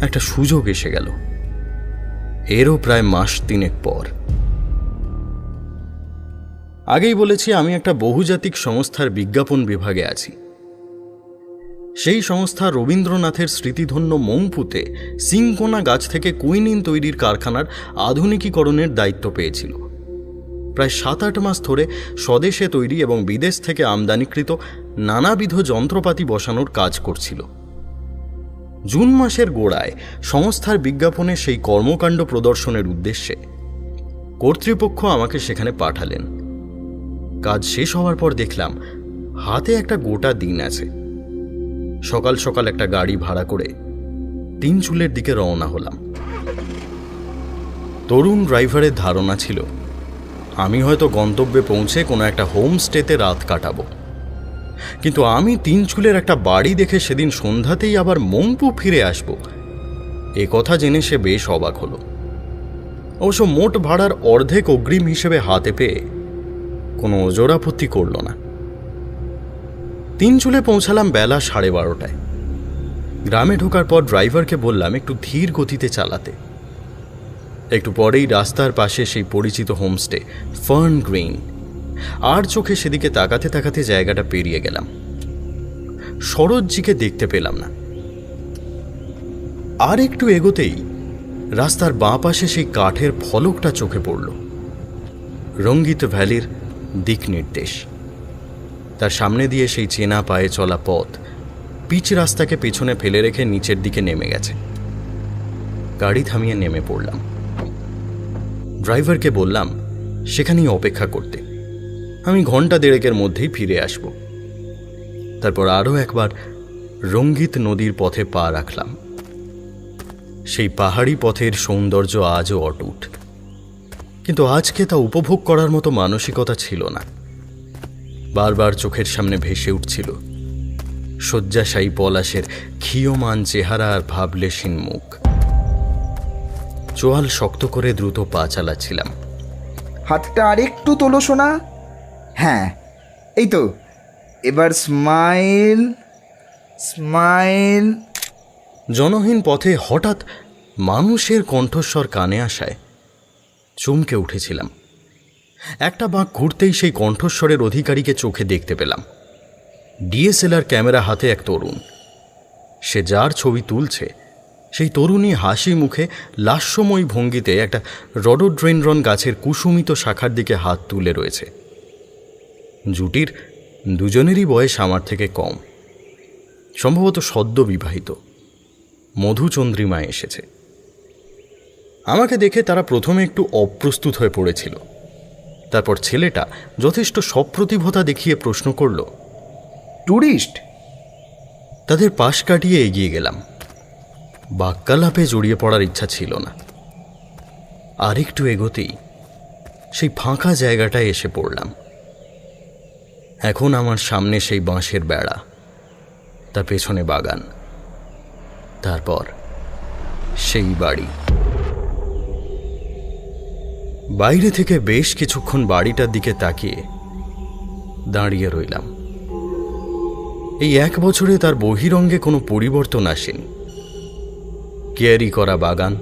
একটা সুযোগ এসে গেল, এরও প্রায় মাস 3 পর। আগেই বলেছি আমি একটা বহুজাতিক সংস্থার বিজ্ঞাপন বিভাগে আছি। সেই সংস্থা রবীন্দ্রনাথের স্মৃতিধন্য মংপুতে সিংকোনা গাছ থেকে কুইনিন তৈরির কারখানার আধুনিকীকরণের দায়িত্ব পেয়েছিল। প্রায় 7-8 মাস ধরে স্বদেশে তৈরি এবং বিদেশ থেকে আমদানিকৃত নানাবিধ যন্ত্রপাতি বসানোর কাজ করছিল। জুন মাসের গোড়ায় সংস্থার বিজ্ঞাপনে সেই কর্মকাণ্ড প্রদর্শনের উদ্দেশ্যে কর্তৃপক্ষ আমাকে সেখানে পাঠালেন। কাজ শেষ হওয়ার পর দেখলাম হাতে একটা গোটা দিন আছে। সকাল সকাল একটা গাড়ি ভাড়া করে তিন চুলের দিকে রওনা হলাম। তরুণ ড্রাইভারের ধারণা ছিল আমি হয়তো গন্তব্যে পৌঁছে কোনো একটা হোমস্টেতে রাত কাটাবো, কিন্তু আমি তিন চুলের একটা বাড়ি দেখে সেদিন সন্ধ্যাতেই আবার মংপু ফিরে আসব, এ কথা জেনে সে বেশ অবাক হলো। অবশ্য মোট ভাড়ার অর্ধেক অগ্রিম হিসেবে হাতে পেয়ে কোনো ওজোর আপত্তি করল না। 3 চুলে পৌঁছালাম বেলা 12:30টায়। গ্রামে ঢোকার পর ড্রাইভারকে বললাম একটু ধীর গতিতে চালাতে। একটু পরেই রাস্তার পাশে সেই পরিচিত হোমস্টে ফার্ন গ্রিন। আর চোখে সেদিকে তাকাতে তাকাতে জায়গাটা পেরিয়ে গেলাম। শরৎজিকে দেখতে পেলাম না। আর একটু এগোতেই রাস্তার বাঁ পাশে সেই কাঠের ফলকটা চোখে পড়ল, রঙ্গিত ভ্যালির দিক নির্দেশ। তার সামনে দিয়ে সেই চেনা পায়ে চলা পথ পিচ রাস্তাকে পেছনে ফেলে রেখে নিচের দিকে নেমে গেছে। গাড়ি থামিয়ে নেমে পড়লাম। ড্রাইভারকে বললাম সেখানেই অপেক্ষা করতে, আমি ঘন্টা দেড়েকের মধ্যেই ফিরে আসব। তারপর আরও একবার রঙ্গিত নদীর পথে পা রাখলাম। সেই পাহাড়ি পথের সৌন্দর্য আজও অটুট, কিন্তু আজকে তা উপভোগ করার মতো মানসিকতা ছিল না। বারবার চোখের সামনে ভেসে উঠছিল শয্যাশায়ী পলাশের ক্ষীয়মান চেহারা আর ভাবলেশীন মুখ। চোয়াল শক্ত করে দ্রুত পা চালাচ্ছিলাম। হাতটা আরেকটু তোলো শোনা। হ্যাঁ, এই তো, এবার স্মাইল স্মাইল। জনহীন পথে হঠাৎ মানুষের কণ্ঠস্বর কানে আসায় চমকে উঠেছিলাম। একটা বাঁক ঘুরতেই সেই কণ্ঠস্বরের অধিকারীকে চোখে দেখতে পেলাম। ডিএসএলআর ক্যামেরা হাতে এক তরুণ। সে যার ছবি তুলছে সেই তরুণী হাসি মুখে লাস্যময়ী ভঙ্গিতে একটা রডোড্রেনড্রন গাছের কুসুমিত শাখার দিকে হাত তুলে রয়েছে। জুটির দুজনেরই বয়স আমার থেকে কম, সম্ভবত সদ্য বিবাহিত। মধুচন্দ্রিমা এসেছে। আমাকে দেখে তারা প্রথমে একটু অপ্রস্তুত হয়ে পড়েছিল। তারপর ছেলেটা যথেষ্ট সপ্রতিভতা দেখিয়ে প্রশ্ন করল, ট্যুরিস্ট? তাদের পাশ কাটিয়ে এগিয়ে গেলাম। বাক্যালাপে জড়িয়ে পড়ার ইচ্ছা ছিল না। আর একটু এগোতেই সেই ফাঁকা জায়গাটায় এসে পড়লাম। এখন আমার সামনে সেই বাঁশের বেড়া, তার পেছনে বাগান, তারপর সেই বাড়ি। বাইরে থেকে বেশ কিছুক্ষণ বাড়িটার দিকে তাকিয়ে দাঁড়িয়ে রইলাম। এই 1 বছরে তার বহিরঙ্গে কোনো পরিবর্তন আসেনি। কেয়ারি করা বাগান,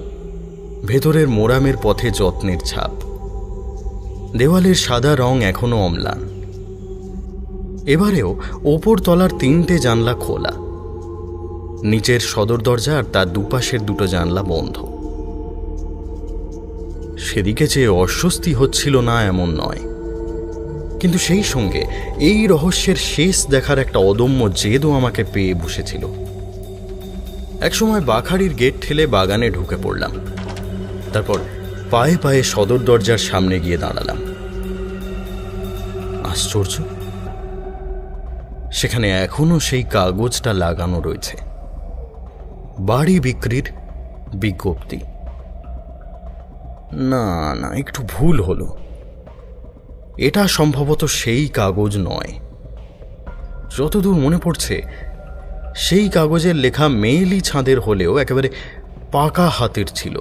ভেতরের মোরামের পথে যত্নের ছাপ, দেওয়ালের সাদা রং এখনো অম্লান। এবারেও ওপর তলার 3টে জানলা খোলা, নিচের সদর দরজা আর তার দুপাশের 2টো জানলা বন্ধ। সেদিকে চেয়ে অস্বস্তি হচ্ছিল না এমন নয়, কিন্তু সেই সঙ্গে এই রহস্যের শেষ দেখার একটা অদম্য জেদও আমাকে পেয়ে বসেছিল। একসময় বাখারির গেট ঠেলে বাগানে ঢুকে পড়লাম। তারপর পায়ে পায়ে সদর দরজার সামনে গিয়ে দাঁড়ালাম। আশ্চর্য, সেখানে এখনো সেই কাগজটা লাগানো রয়েছে, বাড়ি বিক্রির বিজ্ঞপ্তি। না না, একটু ভুল হলো। এটা সম্ভবত সেই কাগজ নয়। যতদূর মনে পড়ছে সেই কাগজের লেখা মেয়েলি ছাঁদের হলেও একেবারে পাকা হাতের ছিল।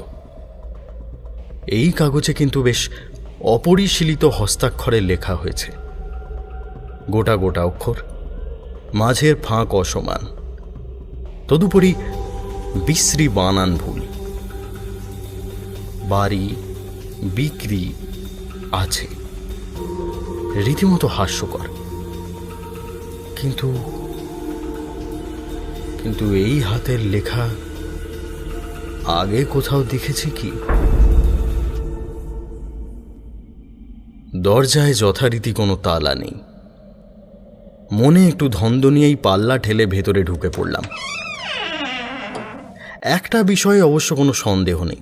এই কাগজে কিন্তু বেশ অপরিশীলিত হস্তাক্ষরে লেখা হয়েছে, গোটা গোটা অক্ষর, মাঝের ফাঁক অসমান, তদুপরি বিশ্রী বানান ভুল। বাড়ি বিক্রি আছে, রীতিমতো হাস্যকর। কিন্তু কিন্তু এই হাতের লেখা আগে কোথাও দেখেছি কি? দরজায় যথারীতি কোনো তালা নেই। মনে একটু ধন্দ নিয়েই পাল্লা ঠেলে ভেতরে ঢুকে পড়লাম। একটা বিষয়ে অবশ্য কোনো সন্দেহ নেই,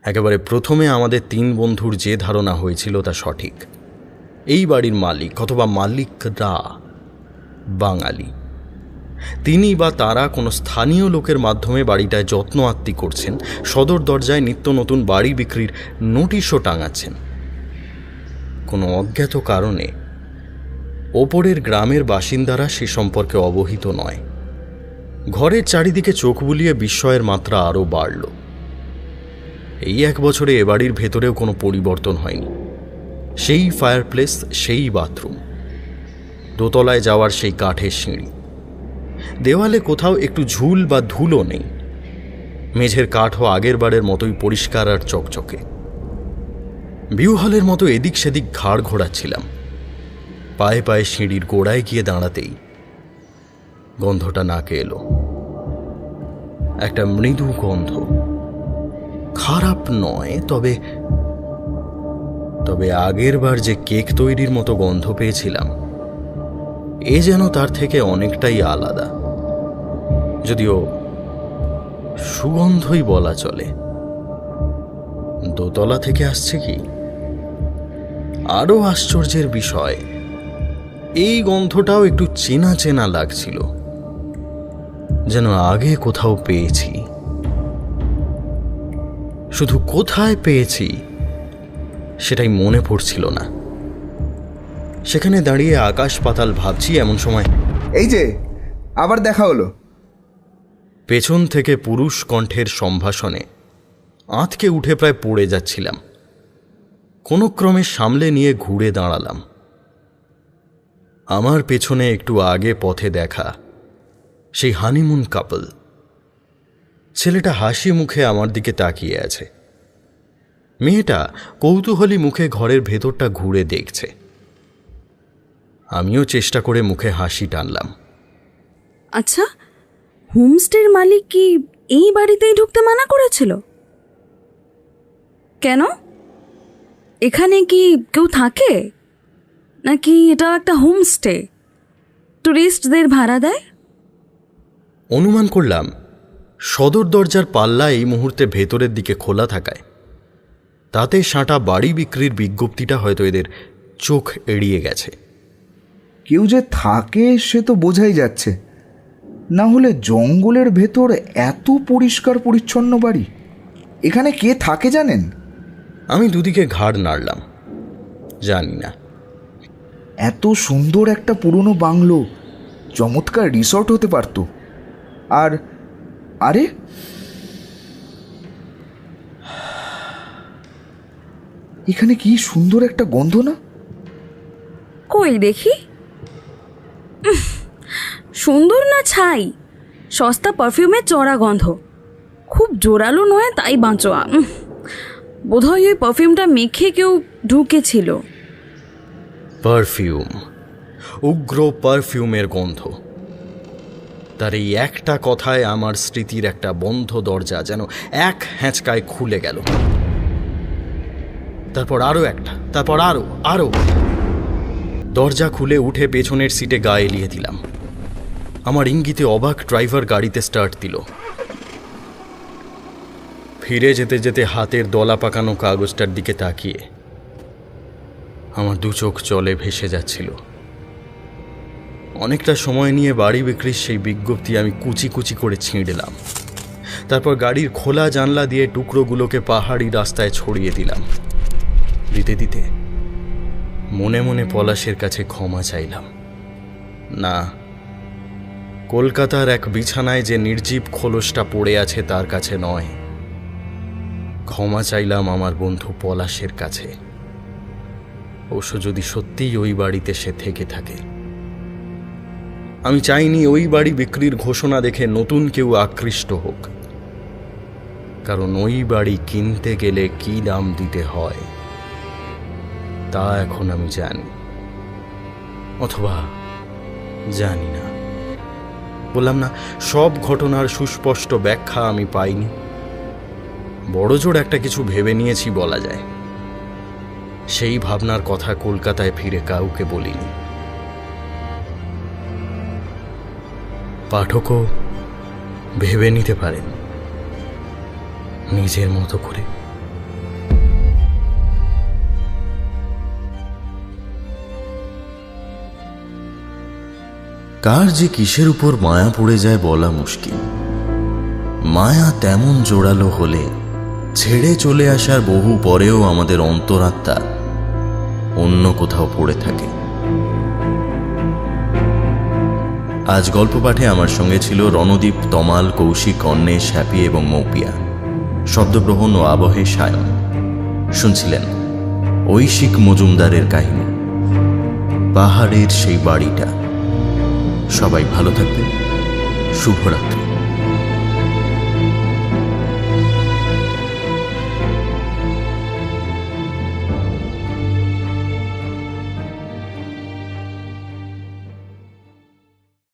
একেবারে প্রথমে আমাদের 3 বন্ধুর যে ধারণা হয়েছিল তা সঠিক। এই বাড়ির মালিক অথবা মালিকরা বাঙালি। তিনি বা তারা কোনো স্থানীয় লোকের মাধ্যমে বাড়িটায় যত্ন আত্তি করছেন, সদর দরজায় নিত্য নতুন বাড়ি বিক্রির নোটিশও টাঙাচ্ছেন। কোনো অজ্ঞাত কারণে ওপরের গ্রামের বাসিন্দারা সে সম্পর্কে অবহিত নয়। ঘরের চারিদিকে চোখ বুলিয়ে বিস্ময়ের মাত্রা আরও বাড়ল। এই 1 বছরে এ বাড়ির ভেতরেও কোনো পরিবর্তন হয়নি। সেই ফায়ারপ্লেস, সেই বাথরুম, দোতলায় যাওয়ার সেই কাঠের সিঁড়ি, দেওয়ালে কোথাও একটু ঝুল বা ধুলো নেই। মেঝের কাঠও আগের বারের মতোই পরিষ্কার আর চকচকে। ভিউ হলের মতো এদিক সেদিক ঘাড় ঘোরাচ্ছিলাম। পায়ে পায়ে সিঁড়ির গোড়ায় গিয়ে দাঁড়াতেই গন্ধটা নাকে এলো। একটা মৃদু গন্ধ, খারাপ নয়, তবে আগের বার যে কেক তৈরির মতো গন্ধ পেয়েছিলাম, এ যেন তার থেকে অনেকটাই আলাদা, যদিও সুগন্ধই বলা চলে। দোতলা থেকে আসছে কি? আরো আশ্চর্যের বিষয়, এই গন্ধটাও একটু চেনা চেনা লাগছিল, যেন আগে কোথাও পেয়েছি। শুধু কোথায় পেয়েছি সেটাই মনে পড়ছিল না। সেখানে দাঁড়িয়ে আকাশ পাতাল ভাবছি, এমন সময় এই যে আবার দেখা হলো। পেছন থেকে পুরুষ কণ্ঠের সম্ভাষণে আঁতকে উঠে প্রায় পড়ে যাচ্ছিলাম। কোনো ক্রমে সামলে নিয়ে ঘুরে দাঁড়ালাম। আমার পেছনে একটু আগে পথে দেখা সেই হানিমুন কাপল। ছেলেটা হাসি মুখে আমার দিকে তাকিয়ে আছে, মেয়েটা কৌতূহলী মুখে ঘরের ভেতরটা ঘুরে দেখছে। আমিও চেষ্টা করে মুখে হাসি টানলাম। আচ্ছা, হোমস্টের মালিক কি এই বাড়িতেই ঢুকতে মানা করেছিল? কেন? এখানে কি কেউ থাকে, নাকি এটাও একটা হোমস্টে, টুরিস্টদের ভাড়া দেয়? অনুমান করলাম সদর দরজার পাল্লা এই মুহূর্তে ভেতরের দিকে খোলা থাকায় তাতে সাঁটা বাড়ি বিক্রির বিজ্ঞপ্তিটা হয়তো এদের চোখ এড়িয়ে গেছে। কেউ যে থাকে সে তো বোঝাই যাচ্ছে, না হলে জঙ্গলের ভেতর এত পরিষ্কার পরিচ্ছন্ন বাড়ি, এখানে কে থাকে জানেন? আমি দুদিকে ঘাড় নাড়লাম। জানি না। এত সুন্দর একটা পুরনো বাংলো চমৎকার রিসর্ট হতে পারত। আর আরে, এখানে কি সুন্দর একটা গন্ধ না? কই দেখি। সুন্দর না ছাই, সস্তা পারফিউমের চড়া গন্ধ, খুব জোরালো নয়, তাই বাঁচোয়া। বোধহয় ওই পারফিউমটা মেখে কেউ ঢুকেছিল। পারফিউম, উগ্র পারফিউমের গন্ধ। তার এই একটা কথায় আমার স্মৃতির একটা বন্ধ দরজা যেন এক হ্যাঁচকায় খুলে গেল। তারপর আরো একটা, তারপর আরো। দরজা খুলে উঠে পেছনের সিটে গা এলিয়ে দিলাম। আমার ইঙ্গিতে অবাক ড্রাইভার গাড়িতে স্টার্ট দিল। ফিরে যেতে যেতে হাতের দলা পাকানো কাগজটার দিকে তাকিয়ে আমার দু চোখ জলে ভেসে যাচ্ছিল। অনেকটা সময় নিয়ে বাড়ি বিক্রির সেই বিজ্ঞপ্তি আমি কুচি কুচি করে ছিঁড়লাম। তারপর গাড়ির খোলা জানলা দিয়ে টুকরোগুলোকে পাহাড়ি রাস্তায় ছড়িয়ে দিলাম। দিতে দিতে মনে মনে পলাশের কাছে ক্ষমা চাইলাম। না, কলকাতার এক বিছানায় যে নির্জীব খোলসটা পড়ে আছে তার কাছে নয়, ক্ষমা চাইলাম আমার বন্ধু পলাশের কাছে। অবশ্য যদি সত্যিই ওই বাড়িতে সে থেকে থাকে। আমি চাইনি ওই বাড়ি বিক্রির ঘোষণা দেখে নতুন কেউ আকৃষ্ট হোক, কারণ ওই বাড়ি কিনতে গেলে কি দাম দিতে হয় তা এখন আমি জানি, অথবা জানি না। বললাম না, সব ঘটনার সুস্পষ্ট ব্যাখ্যা আমি পাইনি। বড়জোর একটা কিছু ভেবে নিয়েছি বলা যায়। সেই ভাবনার কথা কলকাতায় ফিরে কাউকে বলিনি। পাঠকও ভেবে নিতে পারেন নিজের মতো করে। কার যে কিসের উপর মায়া পড়ে যায় বলা মুশকিল। মায়া তেমন জোরালো হলে ছেড়ে চলে আসার বহু পরেও আমাদের অন্তরাত্মা অন্য কোথাও পড়ে থাকে। আজ গল্প পাঠে আমার সঙ্গে ছিল রণদীপ, তমাল, কৌশিক, অন্বেষ, হ্যাপি এবং মৌপিয়া। শব্দগ্রহণ ও আবহে সায়ন। শুনছিলেন ঐশিক মজুমদারের কাহিনী পাহাড়ের সেই বাড়িটা। সবাই ভালো থাকবেন। শুভরাত্রি।